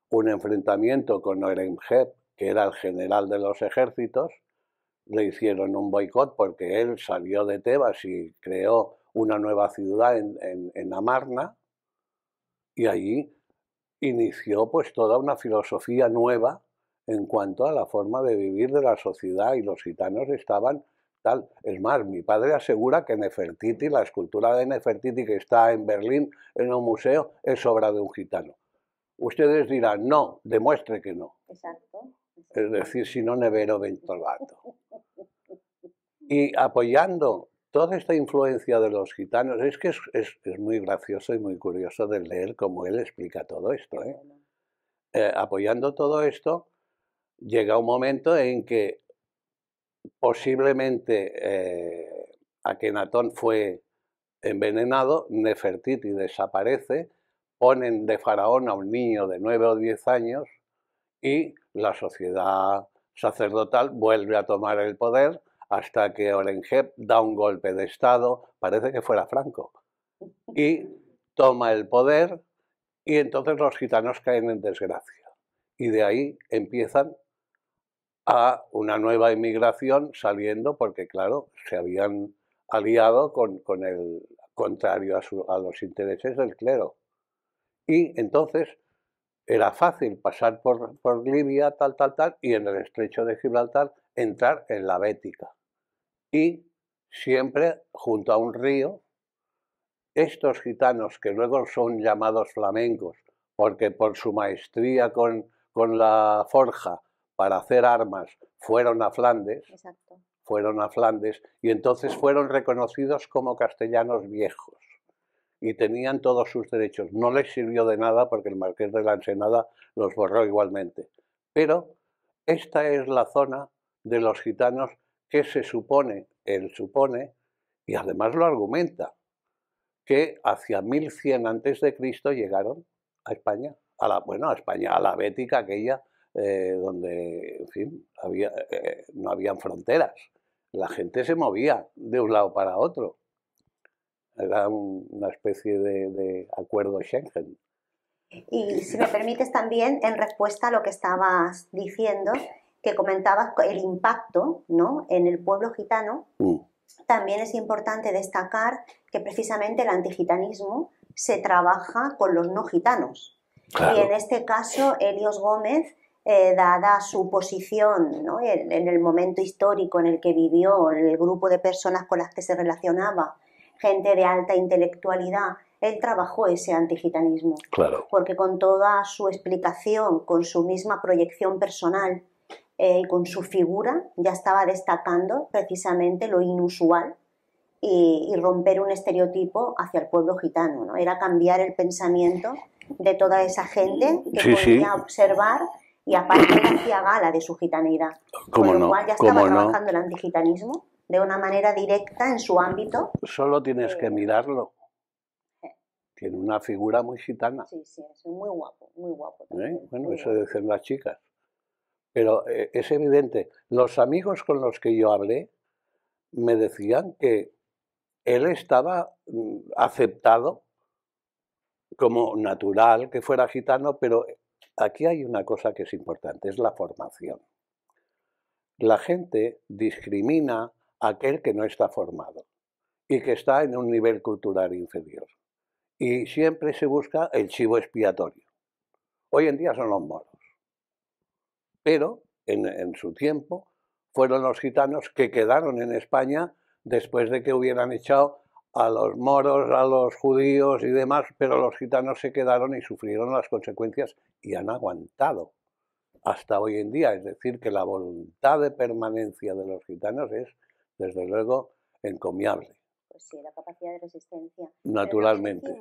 un enfrentamiento con Horemheb, que era el general de los ejércitos. Le hicieron un boicot porque él salió de Tebas y creó una nueva ciudad en Amarna, y allí inició pues toda una filosofía nueva en cuanto a la forma de vivir de la sociedad, y los gitanos estaban tal. Es más, mi padre asegura que Nefertiti, la escultura de Nefertiti que está en Berlín en un museo, es obra de un gitano. Ustedes dirán, no, demuestre que no. Exacto. Es decir, si no nevero ben trovato. Y apoyando toda esta influencia de los gitanos, es que es muy gracioso y muy curioso de leer cómo él explica todo esto, ¿eh? Apoyando todo esto, llega un momento en que posiblemente Akenatón fue envenenado, Nefertiti desaparece, ponen de faraón a un niño de 9 o 10 años y la sociedad sacerdotal vuelve a tomar el poder hasta que Horemheb da un golpe de estado, parece que fuera Franco, y toma el poder, y entonces los gitanos caen en desgracia. Y de ahí empiezan a una nueva inmigración saliendo, porque claro, se habían aliado con el contrario a los intereses del clero. Y entonces era fácil pasar por Libia, tal, y en el estrecho de Gibraltar entrar en la Bética. Y siempre junto a un río, estos gitanos, que luego son llamados flamencos, porque por su maestría con la forja para hacer armas fueron a Flandes. Exacto. Fueron a Flandes y entonces fueron reconocidos como castellanos viejos y tenían todos sus derechos. No les sirvió de nada porque el marqués de la Ensenada los borró igualmente. Pero esta es la zona de los gitanos que se supone, él supone, y además lo argumenta, que hacia 1100 a.C. llegaron a España, a España, a la Bética aquella, donde, en fin, no habían fronteras. La gente se movía de un lado para otro. Era una especie de acuerdo Schengen. Y si me permites también, en respuesta a lo que estabas diciendo, que comentabas el impacto, ¿no?, en el pueblo gitano, también es importante destacar que precisamente el antigitanismo se trabaja con los no gitanos. Claro. Y en este caso, Helios Gómez, dada su posición, ¿no?, en el momento histórico en el que vivió, el grupo de personas con las que se relacionaba, gente de alta intelectualidad, él trabajó ese antigitanismo. Claro. Porque con toda su explicación, con su misma proyección personal y con su figura, ya estaba destacando precisamente lo inusual y romper un estereotipo hacia el pueblo gitano, ¿no? Era cambiar el pensamiento de toda esa gente que podía observar y aparte hacía gala de su gitanidad. Con lo cual ya estaba trabajando el antigitanismo de una manera directa en su ámbito. Solo tienes que mirarlo. Tiene una figura muy gitana. Sí, es muy guapo, muy guapo. Bueno, muy eso dicen las chicas. Pero es evidente, los amigos con los que yo hablé me decían que él estaba aceptado como natural que fuera gitano, pero aquí hay una cosa que es importante, es la formación. La gente discrimina a aquel que no está formado y que está en un nivel cultural inferior. Y siempre se busca el chivo expiatorio. Hoy en día son los moros. Pero en su tiempo fueron los gitanos que quedaron en España después de que hubieran echado a los moros, a los judíos y demás, pero los gitanos se quedaron y sufrieron las consecuencias y han aguantado hasta hoy en día. Es decir, que la voluntad de permanencia de los gitanos es, desde luego, encomiable. Pues sí, la capacidad de resistencia. Naturalmente.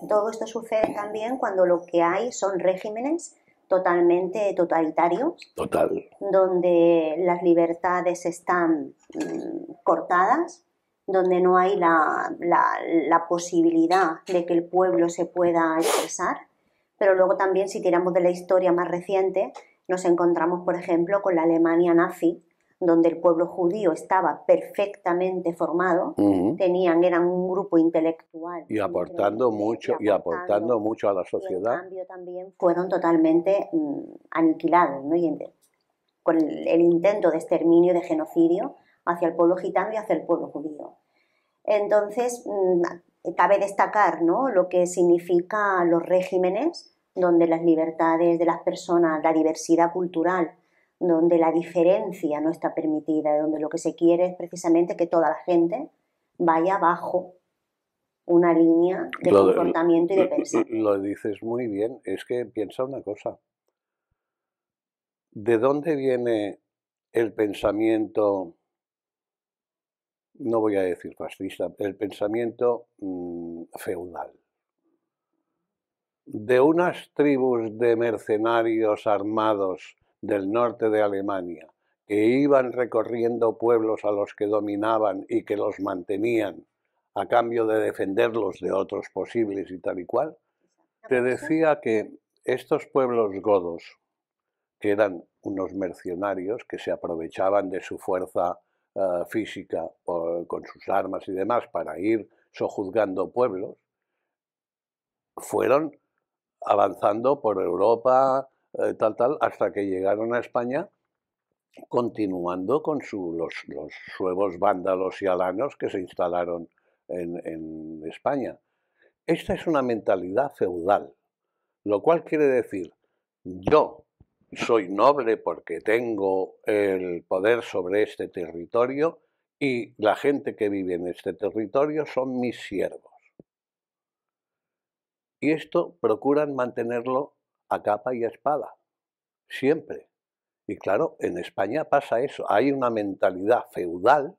Todo esto sucede también cuando lo que hay son regímenes totalmente totalitarios, donde las libertades están cortadas, donde no hay la posibilidad de que el pueblo se pueda expresar. Pero luego también, si tiramos de la historia más reciente, nos encontramos, por ejemplo, con la Alemania nazi, donde el pueblo judío estaba perfectamente formado, eran un grupo intelectual. Y aportando mucho a la sociedad. Y en cambio también fueron totalmente aniquilados, ¿no? Con el intento de exterminio, de genocidio hacia el pueblo gitano y hacia el pueblo judío. Entonces, cabe destacar, ¿no?, lo que significan los regímenes donde las libertades de las personas, la diversidad cultural, donde la diferencia no está permitida, donde lo que se quiere es precisamente que toda la gente vaya bajo una línea de comportamiento y de pensamiento. Lo dices muy bien, es que piensa una cosa. ¿De dónde viene el pensamiento, no voy a decir fascista, el pensamiento feudal? De unas tribus de mercenarios armados del norte de Alemania que iban recorriendo pueblos a los que dominaban y que los mantenían a cambio de defenderlos de otros posibles y tal y cual. Te decía que estos pueblos godos, que eran unos mercenarios que se aprovechaban de su fuerza física con sus armas y demás para ir sojuzgando pueblos, fueron avanzando por Europa, hasta que llegaron a España, continuando con los suevos vándalos y alanos que se instalaron en España. Esta es una mentalidad feudal, lo cual quiere decir, yo soy noble porque tengo el poder sobre este territorio y la gente que vive en este territorio son mis siervos. Y esto procuran mantenerlo a capa y espada, siempre. Y claro, en España pasa eso, hay una mentalidad feudal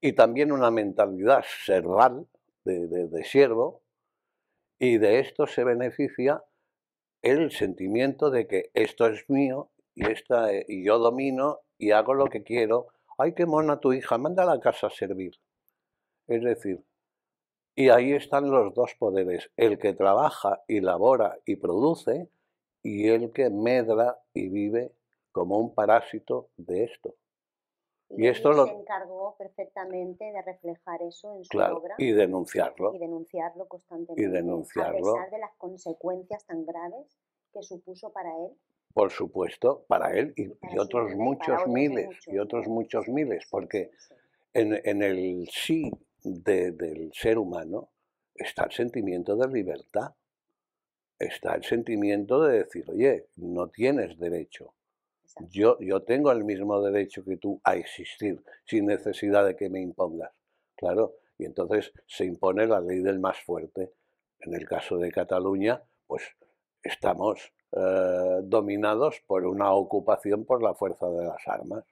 y también una mentalidad serval, de siervo, y de esto se beneficia el sentimiento de que esto es mío y yo domino y hago lo que quiero. ¡Ay, qué mona tu hija! Mándala a casa a servir. Es decir, y ahí están los dos poderes, el que trabaja y labora y produce y el que medra y vive como un parásito de esto. Y esto se encargó perfectamente de reflejar eso en su obra. Y denunciarlo. Y denunciarlo constantemente. Y denunciarlo. A pesar de las consecuencias tan graves que supuso para él. Por supuesto, para él y otros muchos miles, y otros muchos miles, porque en el sí del ser humano está el sentimiento de libertad, está el sentimiento de decir, oye, no tienes derecho. Yo tengo el mismo derecho que tú a existir sin necesidad de que me impongas. Claro, y entonces se impone la ley del más fuerte. En el caso de Cataluña, pues estamos dominados por una ocupación por la fuerza de las armas,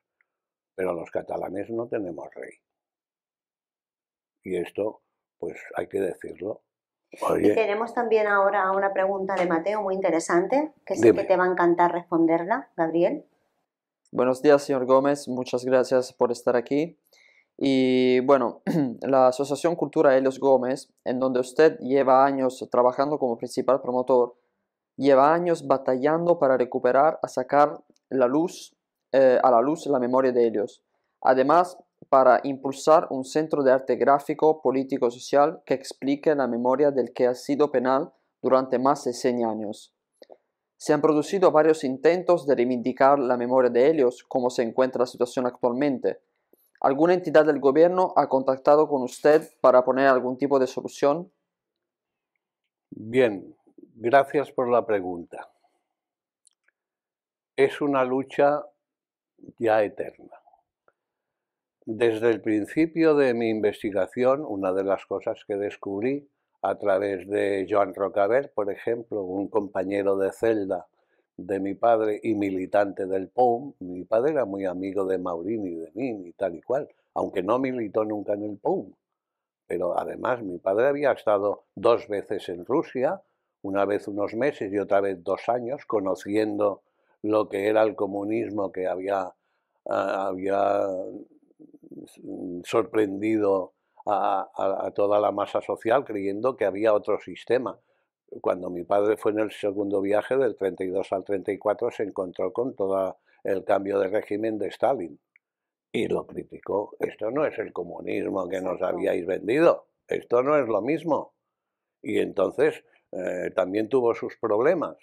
pero los catalanes no tenemos rey. Y esto, pues hay que decirlo. Oye. Y tenemos también ahora una pregunta de Mateo muy interesante, que sé que te va a encantar responderla, Gabriel. Buenos días, señor Gómez. Muchas gracias por estar aquí. Y bueno, la Asociación Cultura Helios Gómez, en donde usted lleva años trabajando como principal promotor, lleva años batallando para recuperar, a sacar a la luz la memoria de Helios. Además, para impulsar un centro de arte gráfico, político, social que explique la memoria del que ha sido penal durante más de 100 años. Se han producido varios intentos de reivindicar la memoria de Helios, como se encuentra la situación actualmente. ¿Alguna entidad del gobierno ha contactado con usted para poner algún tipo de solución? Bien, gracias por la pregunta. Es una lucha ya eterna. Desde el principio de mi investigación, una de las cosas que descubrí a través de Joan Rocabert, por ejemplo, un compañero de celda de mi padre y militante del POUM. Mi padre era muy amigo de Maurín y de mí y tal y cual, aunque no militó nunca en el POUM. Pero además mi padre había estado 2 veces en Rusia, una vez unos meses y otra vez 2 años, conociendo lo que era el comunismo que había sorprendido a toda la masa social, creyendo que había otro sistema. Cuando mi padre fue en el segundo viaje, del 32 al 34, se encontró con todo el cambio de régimen de Stalin. Y lo criticó. Esto no es el comunismo que nos habíais vendido. Esto no es lo mismo. Y entonces también tuvo sus problemas.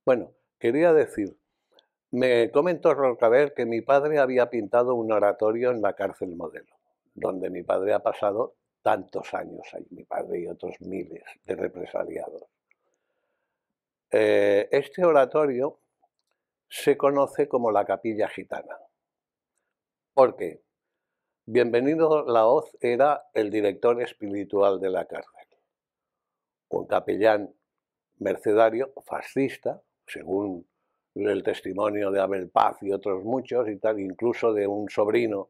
Bueno, quería decir, me comentó Rocabert que mi padre había pintado un oratorio en la cárcel Modelo, donde mi padre ha pasado tantos años ahí, mi padre y otros miles de represaliados. Este oratorio se conoce como la Capilla Gitana. ¿Por qué? Bienvenido Lahoz era el director espiritual de la cárcel, un capellán mercedario fascista, según el testimonio de Abel Paz y otros muchos y tal, incluso de un sobrino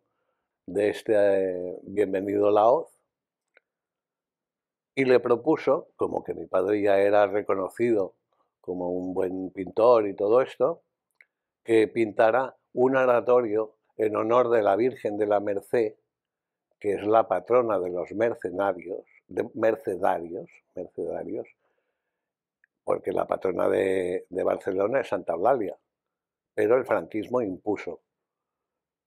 de este Bienvenido Lahoz, y le propuso, como que mi padre ya era reconocido como un buen pintor y todo esto, que pintara un oratorio en honor de la Virgen de la Merced, que es la patrona de los mercenarios, mercedarios, porque la patrona de Barcelona es Santa Eulalia, pero el franquismo impuso.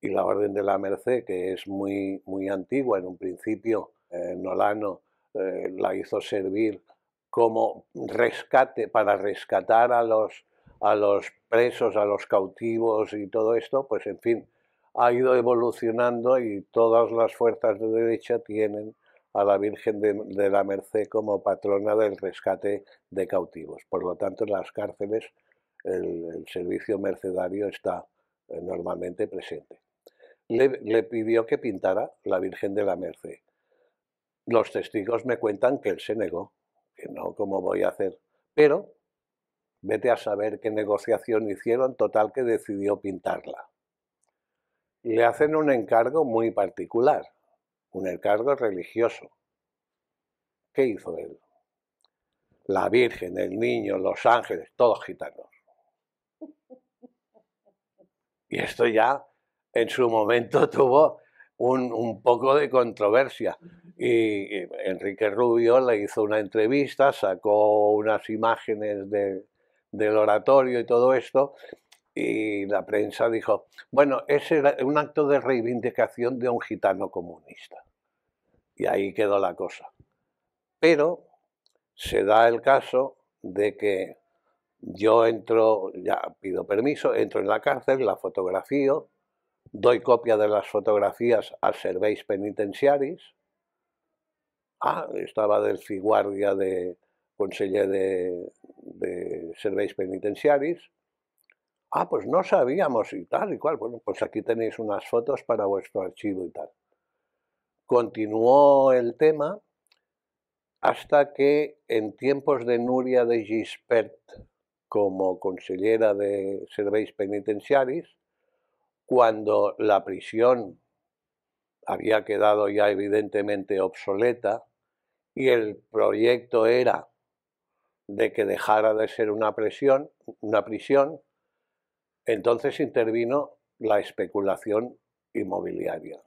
Y la Orden de la Merced, que es muy, muy antigua, en un principio Nolano la hizo servir como rescate, para rescatar a los presos, a los cautivos y todo esto, pues en fin, ha ido evolucionando y todas las fuerzas de derecha tienen a la Virgen de la Merced como patrona del rescate de cautivos. Por lo tanto, en las cárceles el servicio mercedario está normalmente presente. Le pidió que pintara la Virgen de la Merced. Los testigos me cuentan que él se negó, que no, ¿cómo voy a hacer? Pero vete a saber qué negociación hicieron, total que decidió pintarla. Le hacen un encargo muy particular, un encargo religioso. ¿Qué hizo él? La Virgen, el niño, los ángeles, todos gitanos. Y esto ya en su momento tuvo un poco de controversia. Y Enrique Rubio le hizo una entrevista, sacó unas imágenes del oratorio y todo esto, y la prensa dijo, bueno, ese era un acto de reivindicación de un gitano comunista. Y ahí quedó la cosa. Pero se da el caso de que yo entro, ya pido permiso, entro en la cárcel, la fotografío, doy copia de las fotografías als serveis penitenciaris. Estava Delfi Guàrdia conseller de serveis penitenciaris. Pues no sabíamos y tal y cual. Bueno, pues aquí tenéis unas fotos para vuestro archivo y tal. Continuó el tema hasta que en tiempos de Núria de Gispert como consellera de serveis penitenciaris, cuando la prisión había quedado ya evidentemente obsoleta y el proyecto era de que dejara de ser una prisión, entonces intervino la especulación inmobiliaria.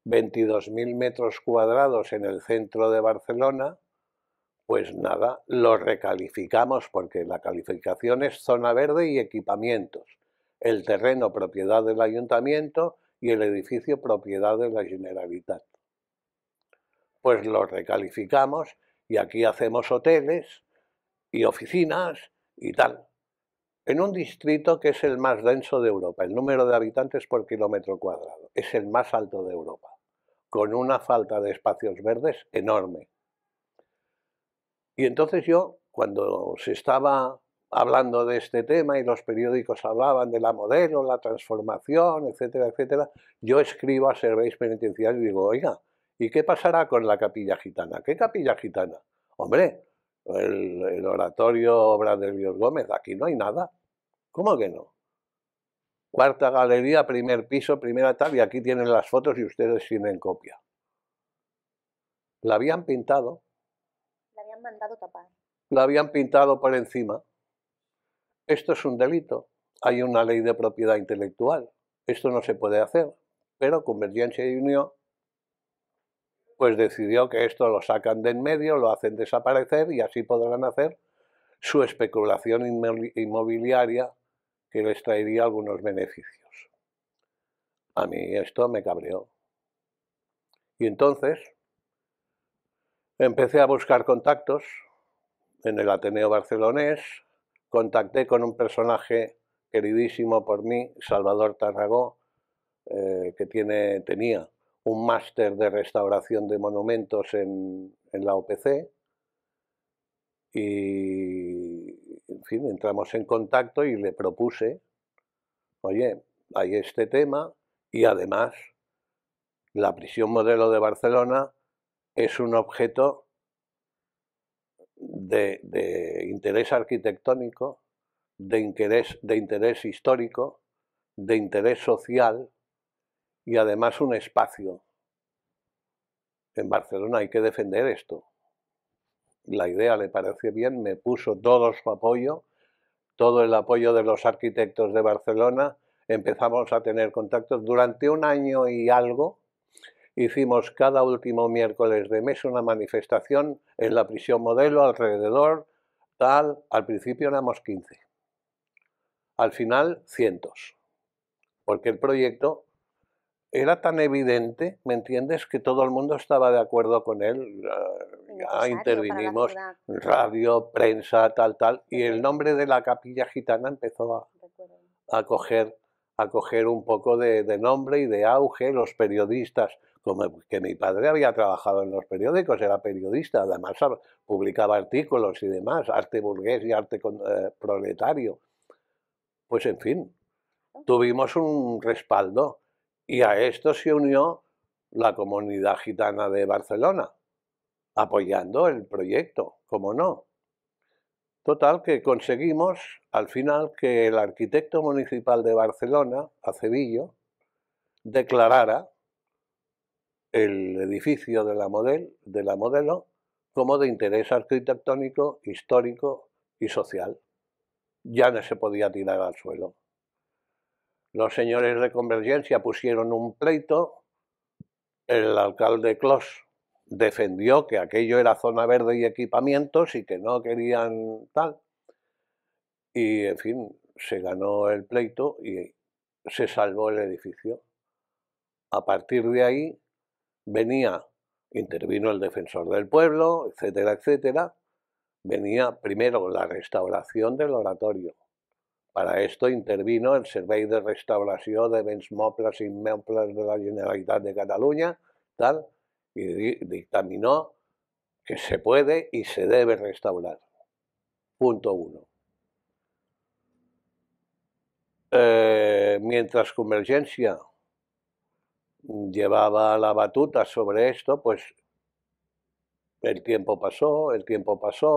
22.000 metros cuadrados en el centro de Barcelona, pues nada, lo recalificamos porque la calificación es zona verde y equipamientos. El terreno propiedad del ayuntamiento y el edificio propiedad de la Generalitat. Pues lo recalificamos y aquí hacemos hoteles y oficinas y tal. En un distrito que es el más denso de Europa, el número de habitantes por kilómetro cuadrado, es el más alto de Europa, con una falta de espacios verdes enorme. Y entonces yo, cuando se estaba hablando de este tema y los periódicos hablaban de la modelo, la transformación, etcétera, etcétera, yo escribo a Serveis Penitenciarios y digo, oiga, ¿y qué pasará con la Capilla Gitana? ¿Qué Capilla Gitana? Hombre, el oratorio obra de Elios Gómez, aquí no hay nada. ¿Cómo que no? Cuarta galería, primer piso, primera tal, y aquí tienen las fotos y ustedes tienen copia. La habían pintado. La habían mandado tapar. La habían pintado por encima. Esto es un delito. Hay una ley de propiedad intelectual. Esto no se puede hacer. Pero Convergencia y Unió pues decidió que esto lo sacan de en medio, lo hacen desaparecer y así podrán hacer su especulación inmobiliaria que les traería algunos beneficios. A mí esto me cabreó. Y entonces empecé a buscar contactos en el Ateneo Barcelonés, contacté con un personaje queridísimo por mí, Salvador Tarragó, que tenía un máster de restauración de monumentos en la UPC y fin, entramos en contacto y le propuse, oye, hay este tema y además la prisión modelo de Barcelona es un objeto de interés arquitectónico, de interés histórico, de interés social y además un espacio. En Barcelona hay que defender esto. La idea le pareció bien, me puso todo su apoyo, todo el apoyo de los arquitectos de Barcelona. Empezamos a tener contactos durante un año y algo. Hicimos cada último miércoles de mes una manifestación en la prisión modelo alrededor, tal. Al principio éramos 15. Al final, cientos. Porque el proyecto era tan evidente, ¿me entiendes?, que todo el mundo estaba de acuerdo con él. Ya intervinimos, radio, prensa, tal, y el nombre de la Capilla Gitana empezó a coger un poco de nombre y de auge. Los periodistas, como que mi padre había trabajado en los periódicos, era periodista, además publicaba artículos y demás, arte burgués y arte proletario. Pues en fin, tuvimos un respaldo. Y a esto se unió la comunidad gitana de Barcelona, apoyando el proyecto, ¿cómo no? Total, que conseguimos al final que el arquitecto municipal de Barcelona, Acevillo, declarara el edificio de la modelo como de interés arquitectónico, histórico y social. Ya no se podía tirar al suelo. Los señores de Convergencia pusieron un pleito, el alcalde Clos defendió que aquello era zona verde y equipamientos y que no querían tal, y en fin, se ganó el pleito y se salvó el edificio. A partir de ahí intervino el defensor del pueblo, etcétera, etcétera. Venía primero la restauración del oratorio. Para esto intervino el Servei de Restauració de Béns Mobles i Immobles de la Generalitat de Cataluña, tal, y dictaminó que se puede y se debe restaurar. Punto 1. Mientras Convergencia llevaba la batuta sobre esto, pues el tiempo pasó,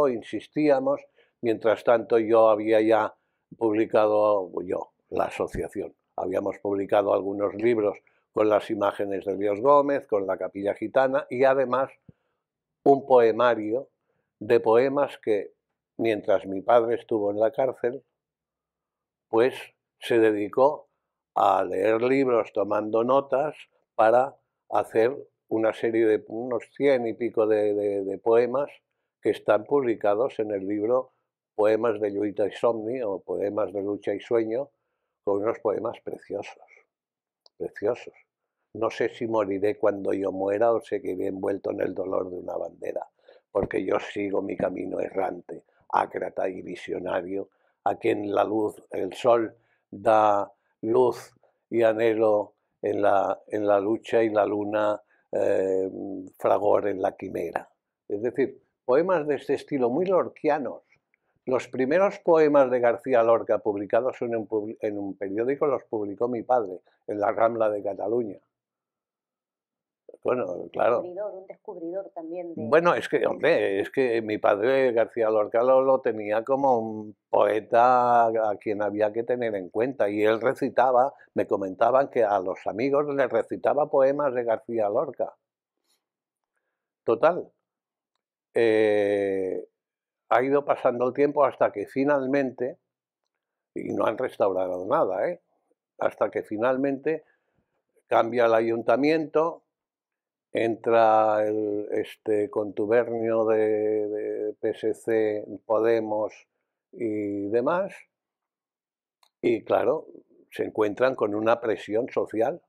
insistíamos. Mientras tanto yo había ya publicado, la asociación, habíamos publicado algunos libros con las imágenes de Dios Gómez, con la Capilla Gitana y además un poemario de poemas que, mientras mi padre estuvo en la cárcel, pues se dedicó a leer libros tomando notas para hacer una serie de unos 100 y pico de poemas que están publicados en el libro Poemas de Lluita y Somni o Poemas de Lucha y Sueño, con unos poemas preciosos, preciosos. No sé si moriré cuando yo muera o seguiré envuelto en el dolor de una bandera, porque yo sigo mi camino errante, ácrata y visionario, a quien la luz, el sol, da luz y anhelo en la lucha y la luna fragor en la quimera. Es decir, poemas de este estilo, muy lorquianos. Los primeros poemas de García Lorca publicados en un periódico los publicó mi padre, en la Rambla de Cataluña. Bueno, claro. Un descubridor también. Bueno, es que mi padre García Lorca lo tenía como un poeta a quien había que tener en cuenta, y él recitaba, me comentaban que a los amigos les recitaba poemas de García Lorca. Total. Ha ido pasando el tiempo hasta que finalmente, y no han restaurado nada, hasta que finalmente cambia el ayuntamiento, entra este contubernio de PSC, Podemos y demás, y claro, se encuentran con una presión social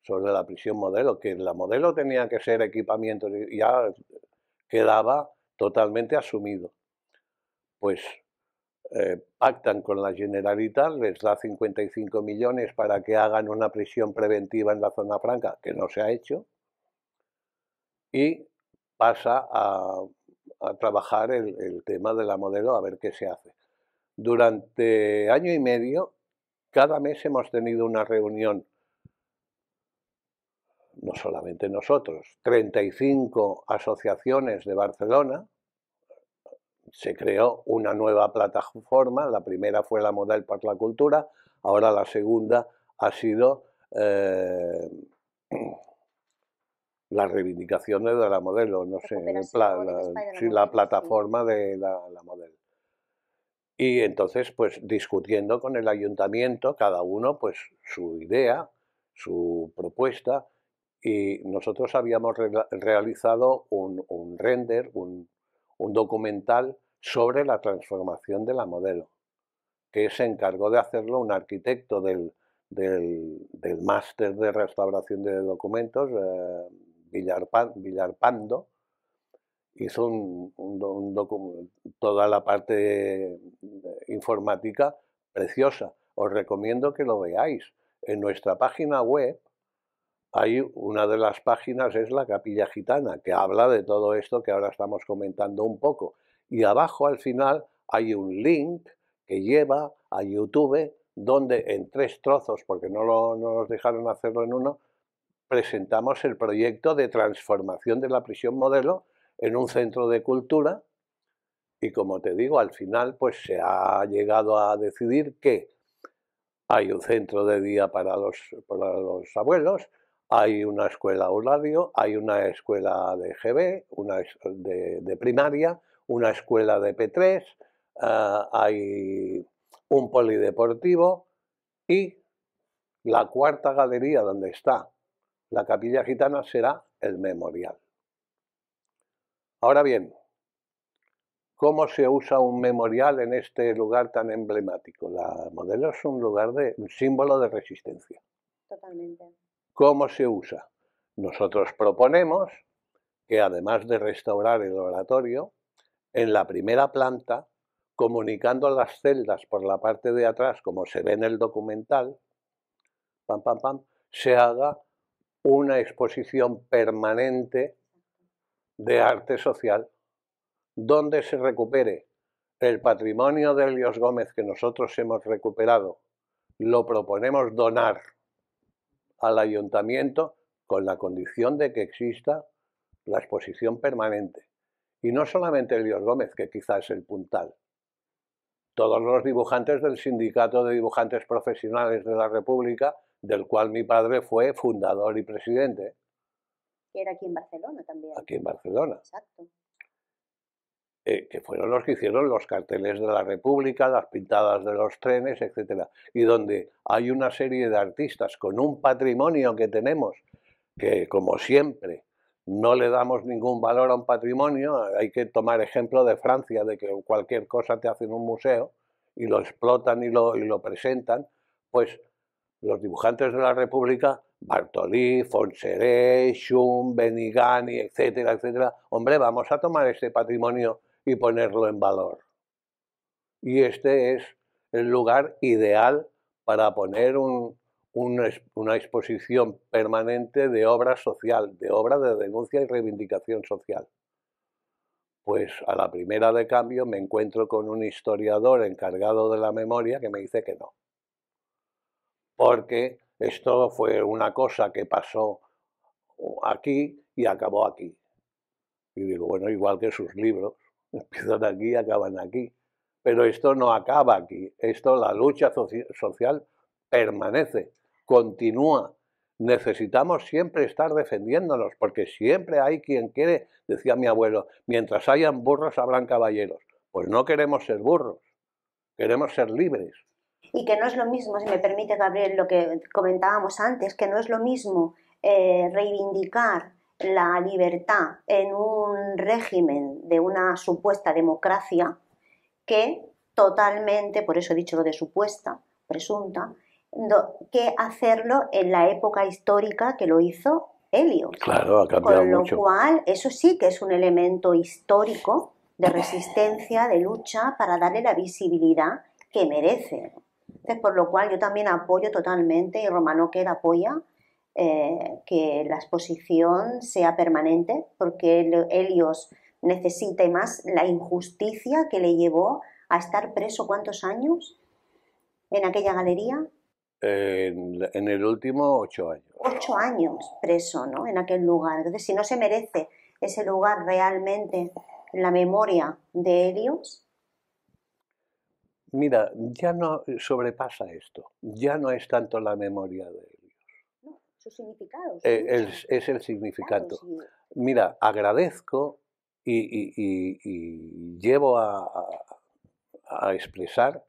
sobre la prisión modelo, que la modelo tenía que ser equipamiento, y ya quedaba totalmente asumido. Pues pactan con la Generalitat, les da 55 millones para que hagan una prisión preventiva en la zona franca, que no se ha hecho, y pasa a trabajar el tema de la modelo a ver qué se hace. durante año y medio, cada mes hemos tenido una reunión, no solamente nosotros, 35 asociaciones de Barcelona. Se creó una nueva plataforma, la primera fue la Model per la Cultura, ahora la segunda ha sido las reivindicaciones de la Modelo, no sé, la plataforma de la Model. Y entonces, pues discutiendo con el ayuntamiento, cada uno pues su idea, su propuesta, y nosotros habíamos realizado un render, un documental sobre la transformación de la Modelo, que se encargó de hacerlo un arquitecto del máster de restauración de documentos, Villarpando. Hizo toda la parte informática preciosa. Os recomiendo que lo veáis. En nuestra página web hay una de las páginas, es la Capilla Gitana, que habla de todo esto que ahora estamos comentando un poco. Y abajo al final hay un link que lleva a YouTube, donde en 3 trozos, porque no nos dejaron hacerlo en uno, presentamos el proyecto de transformación de la prisión Modelo en un centro de cultura. Y como te digo, al final pues se ha llegado a decidir que hay un centro de día para los abuelos, hay una escuela Euladio, hay una escuela de GB, una de primaria, una escuela de P3, hay un polideportivo y la cuarta galería donde está la Capilla Gitana será el memorial. Ahora bien, ¿cómo se usa un memorial en este lugar tan emblemático? La Modelo es un símbolo de resistencia. Totalmente. ¿Cómo se usa? Nosotros proponemos que, además de restaurar el oratorio, en la primera planta, comunicando las celdas por la parte de atrás, como se ve en el documental, se haga una exposición permanente de arte social, donde se recupere el patrimonio de Helios Gómez que nosotros hemos recuperado. Lo proponemos donar al ayuntamiento con la condición de que exista la exposición permanente. Y no solamente Helios Gómez, que quizás es el puntal. Todos los dibujantes del Sindicato de Dibujantes Profesionales de la República, del cual mi padre fue fundador y presidente. Que era aquí en Barcelona también. Aquí en Barcelona. Exacto. Que fueron los que hicieron los carteles de la República, las pintadas de los trenes, etc. Y donde hay una serie de artistas con un patrimonio que tenemos, que como siempre no le damos ningún valor a un patrimonio. Hay que tomar ejemplo de Francia, de que cualquier cosa te hacen un museo y lo explotan y lo presentan. Pues los dibujantes de la República, Bartolí, Fonseré, Schum, Benigani, etcétera, etcétera, hombre, vamos a tomar este patrimonio y ponerlo en valor. Y este es el lugar ideal para poner una exposición permanente de obra social, de obra de denuncia y reivindicación social. Pues a la primera de cambio me encuentro con un historiador encargado de la memoria que me dice que no. Porque esto fue una cosa que pasó aquí y acabó aquí. Y digo, bueno, igual que sus libros, empiezan aquí y acaban aquí. Pero esto no acaba aquí. Esto, la lucha social permanece, continúa. Necesitamos siempre estar defendiéndonos, porque siempre hay quien quiere, decía mi abuelo, mientras hayan burros habrán caballeros. Pues no queremos ser burros, queremos ser libres. Y que no es lo mismo, si me permite, Gabriel, lo que comentábamos antes, que no es lo mismo reivindicar la libertad en un régimen de una supuesta democracia que totalmente, por eso he dicho lo de supuesta, presunta, que hacerlo en la época histórica que lo hizo Helios. Claro, ha cambiado mucho. Con lo cual, eso sí que es un elemento histórico de resistencia, de lucha, para darle la visibilidad que merece. Entonces, por lo cual yo también apoyo totalmente, y Romano Quer apoya, que la exposición sea permanente, porque Helios necesita, y más la injusticia que le llevó a estar preso ¿cuántos años en aquella galería? En el último 8 años. 8 años preso, ¿no? En aquel lugar. Entonces, si no se merece ese lugar realmente en la memoria de Helios. Mira, ya no sobrepasa esto, ya no es tanto la memoria de Helios. No, su significado. Es el significado. Claro, sí. Mira, agradezco y llevo a expresar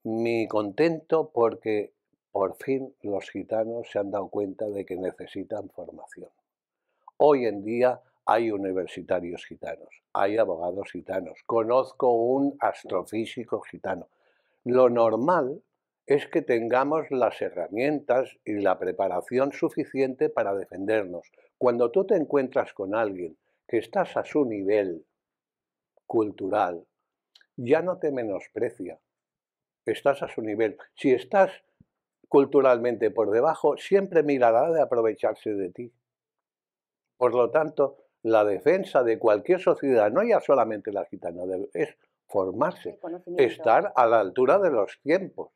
mi contento porque por fin los gitanos se han dado cuenta de que necesitan formación. Hoy en día hay universitarios gitanos, hay abogados gitanos, conozco un astrofísico gitano. Lo normal es que tengamos las herramientas y la preparación suficiente para defendernos. Cuando tú te encuentras con alguien que estás a su nivel cultural, ya no te menosprecia, estás a su nivel. Si estás culturalmente por debajo, siempre mirará de aprovecharse de ti. Por lo tanto, la defensa de cualquier sociedad, no ya solamente la gitana, es formarse, estar a la altura de los tiempos.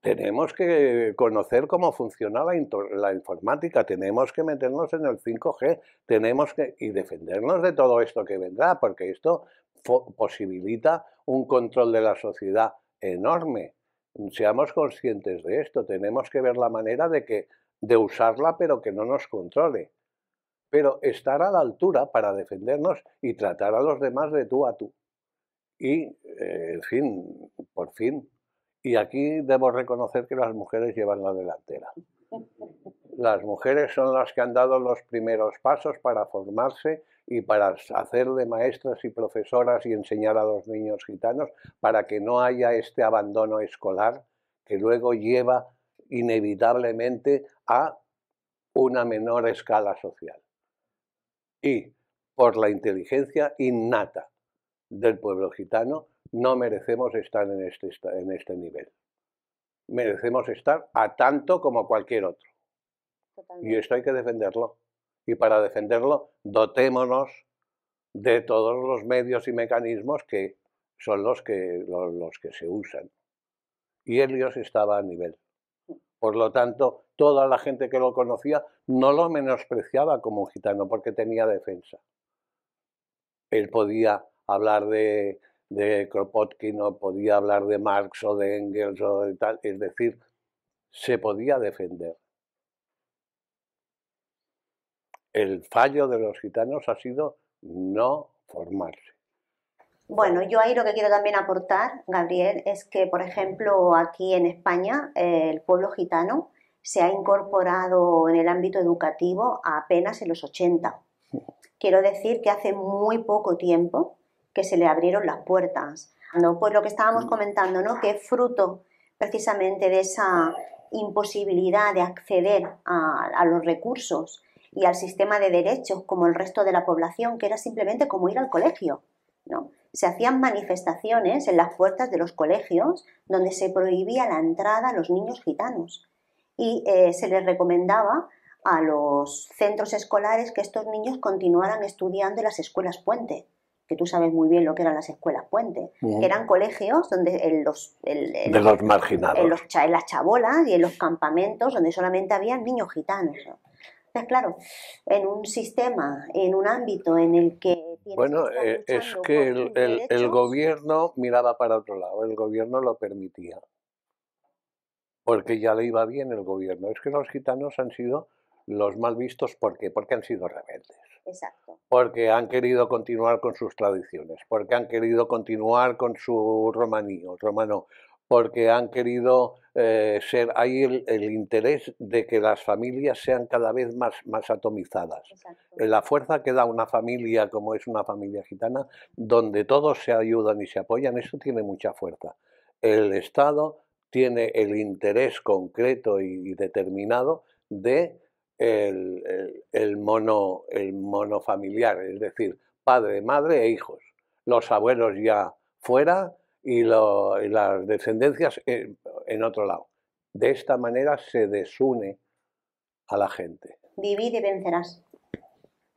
Tenemos que conocer cómo funciona la informática, tenemos que meternos en el 5G, y defendernos de todo esto que vendrá, porque esto posibilita un control de la sociedad enorme. Seamos conscientes de esto, tenemos que ver la manera de usarla, pero que no nos controle. Pero estar a la altura para defendernos y tratar a los demás de tú a tú. Y, en fin, por fin. Y aquí debo reconocer que las mujeres llevan la delantera. Las mujeres son las que han dado los primeros pasos para formarse y para hacer de maestras y profesoras y enseñar a los niños gitanos para que no haya este abandono escolar que luego lleva inevitablemente a una menor escala social. Y por la inteligencia innata del pueblo gitano, no merecemos estar en este nivel. Merecemos estar a tanto como cualquier otro. Totalmente. Y esto hay que defenderlo. Y para defenderlo, dotémonos de todos los medios y mecanismos que son los que se usan. Y Helios estaba a nivel. Por lo tanto, toda la gente que lo conocía no lo menospreciaba como un gitano porque tenía defensa. Él podía hablar de Kropotkin o podía hablar de Marx o de Engels o de tal, es decir, se podía defender. El fallo de los gitanos ha sido no formarse. Bueno, yo ahí lo que quiero también aportar, Gabriel, es que, por ejemplo, aquí en España, el pueblo gitano se ha incorporado en el ámbito educativo apenas en los 80. Quiero decir que hace muy poco tiempo que se le abrieron las puertas. ¿No? Pues lo que estábamos comentando, ¿no? Que es fruto precisamente de esa imposibilidad de acceder a los recursos y al sistema de derechos como el resto de la población, que era simplemente como ir al colegio, ¿no? Se hacían manifestaciones en las puertas de los colegios donde se prohibía la entrada a los niños gitanos y se les recomendaba a los centros escolares que estos niños continuaran estudiando en las escuelas puente, que tú sabes muy bien lo que eran las escuelas puente, que eran colegios donde de los marginados, en las chabolas y en los campamentos donde solamente había niños gitanos, ¿no? Entonces, claro, en un sistema, en un ámbito en el que... Bueno, es que el gobierno miraba para otro lado, el gobierno lo permitía, porque ya le iba bien el gobierno. Es que los gitanos han sido los mal vistos, ¿por qué? Porque han sido rebeldes. Exacto. Porque han querido continuar con sus tradiciones, porque han querido continuar con su romano, porque han querido hay el interés de que las familias sean cada vez más atomizadas. Exacto. La fuerza que da una familia como es una familia gitana, donde todos se ayudan y se apoyan, eso tiene mucha fuerza. El Estado tiene el interés concreto y determinado de el mono familiar, es decir, padre, madre e hijos. Los abuelos ya fuera y las descendencias en otro lado. De esta manera se desune a la gente. Divide y vencerás.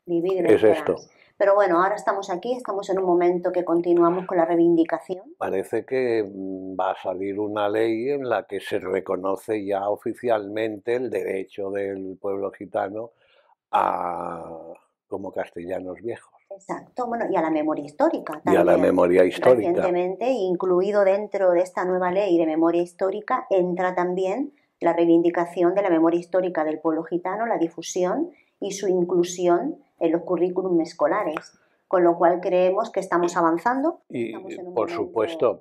Divide y vencerás. Es esto. Pero bueno, ahora estamos aquí, estamos en un momento que continuamos con la reivindicación. Parece que va a salir una ley en la que se reconoce ya oficialmente el derecho del pueblo gitano como castellanos viejos. Exacto, bueno, y a la memoria histórica también. Y a la memoria histórica. Recientemente, incluido dentro de esta nueva ley de memoria histórica, entra también la reivindicación de la memoria histórica del pueblo gitano, la difusión y su inclusión en los currículum escolares. Con lo cual creemos que estamos avanzando. Y por supuesto,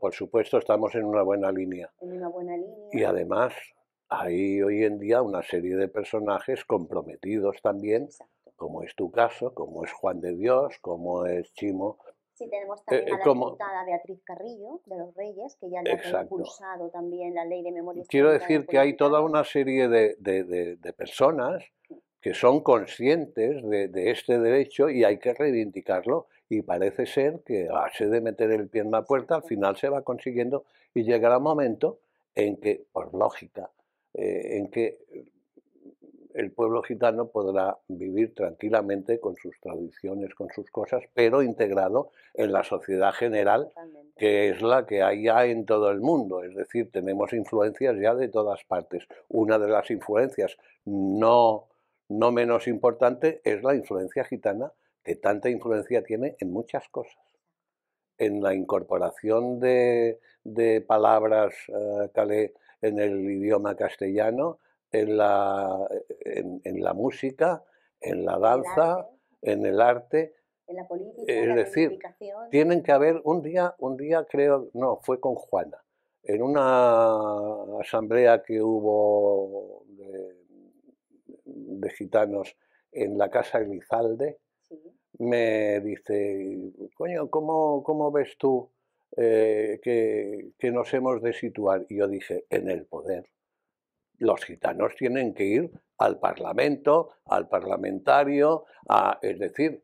estamos en una buena línea. En una buena línea. Y además hay hoy en día una serie de personajes comprometidos también, exacto, como es tu caso, como es Juan de Dios, como es Chimo. Sí, tenemos también a la diputada Beatriz Carrillo, de los Reyes, que ya le ha impulsado también la ley de memoria histórica. Quiero decir que hay toda una serie de personas que son conscientes de este derecho y hay que reivindicarlo, y parece ser que a base de meter el pie en la puerta al final se va consiguiendo y llegará un momento en que, por lógica, en que el pueblo gitano podrá vivir tranquilamente con sus tradiciones, con sus cosas, pero integrado en la sociedad general, que es la que hay ya en todo el mundo. Es decir, tenemos influencias ya de todas partes. Una de las influencias no menos importante es la influencia gitana, que tanta influencia tiene en muchas cosas. En la incorporación de palabras calé en el idioma castellano, en la música, en la danza, en el arte, en la política, es decir, tienen que haber un día creo, no, fue con Juana, en una asamblea que hubo de gitanos en la casa Elizalde, sí, me dice, coño, ¿cómo ves tú que nos hemos de situar? Y yo dije, en el poder. Los gitanos tienen que ir al Parlamento, al parlamentario, es decir,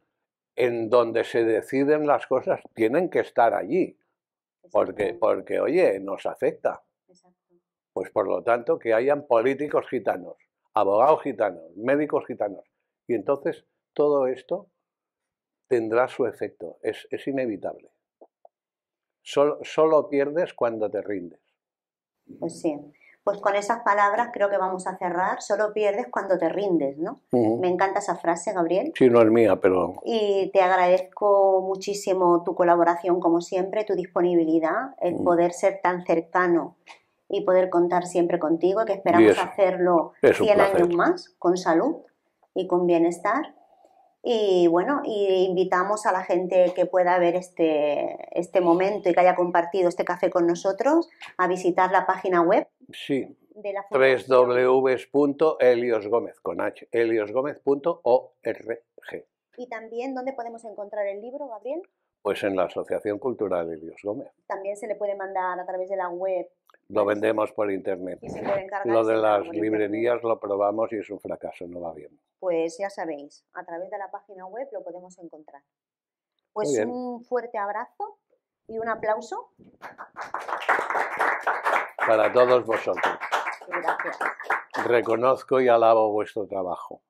en donde se deciden las cosas, tienen que estar allí, porque oye, nos afecta. Pues por lo tanto, que hayan políticos gitanos, abogados gitanos, médicos gitanos, y entonces todo esto tendrá su efecto, es inevitable. Solo pierdes cuando te rindes. Pues sí. Pues con esas palabras creo que vamos a cerrar. Solo pierdes cuando te rindes, ¿no? Me encanta esa frase, Gabriel. Sí, no es mía, pero... Y te agradezco muchísimo tu colaboración, como siempre, tu disponibilidad, el poder ser tan cercano y poder contar siempre contigo, que esperamos hacerlo 100 años más, con salud y con bienestar. Y bueno, invitamos a la gente que pueda ver este momento y que haya compartido este café con nosotros a visitar la página web. Sí, www.eliosgomez.org. ¿Y también dónde podemos encontrar el libro, Gabriel? Pues en la Asociación Cultural Helios Gómez. También se le puede mandar a través de la web. Lo vendemos por internet. Y se puede encargar. Lo de las librerías lo probamos y es un fracaso, no va bien. Pues ya sabéis, a través de la página web lo podemos encontrar. Pues un fuerte abrazo y un aplauso para todos vosotros. Gracias. Reconozco y alabo vuestro trabajo.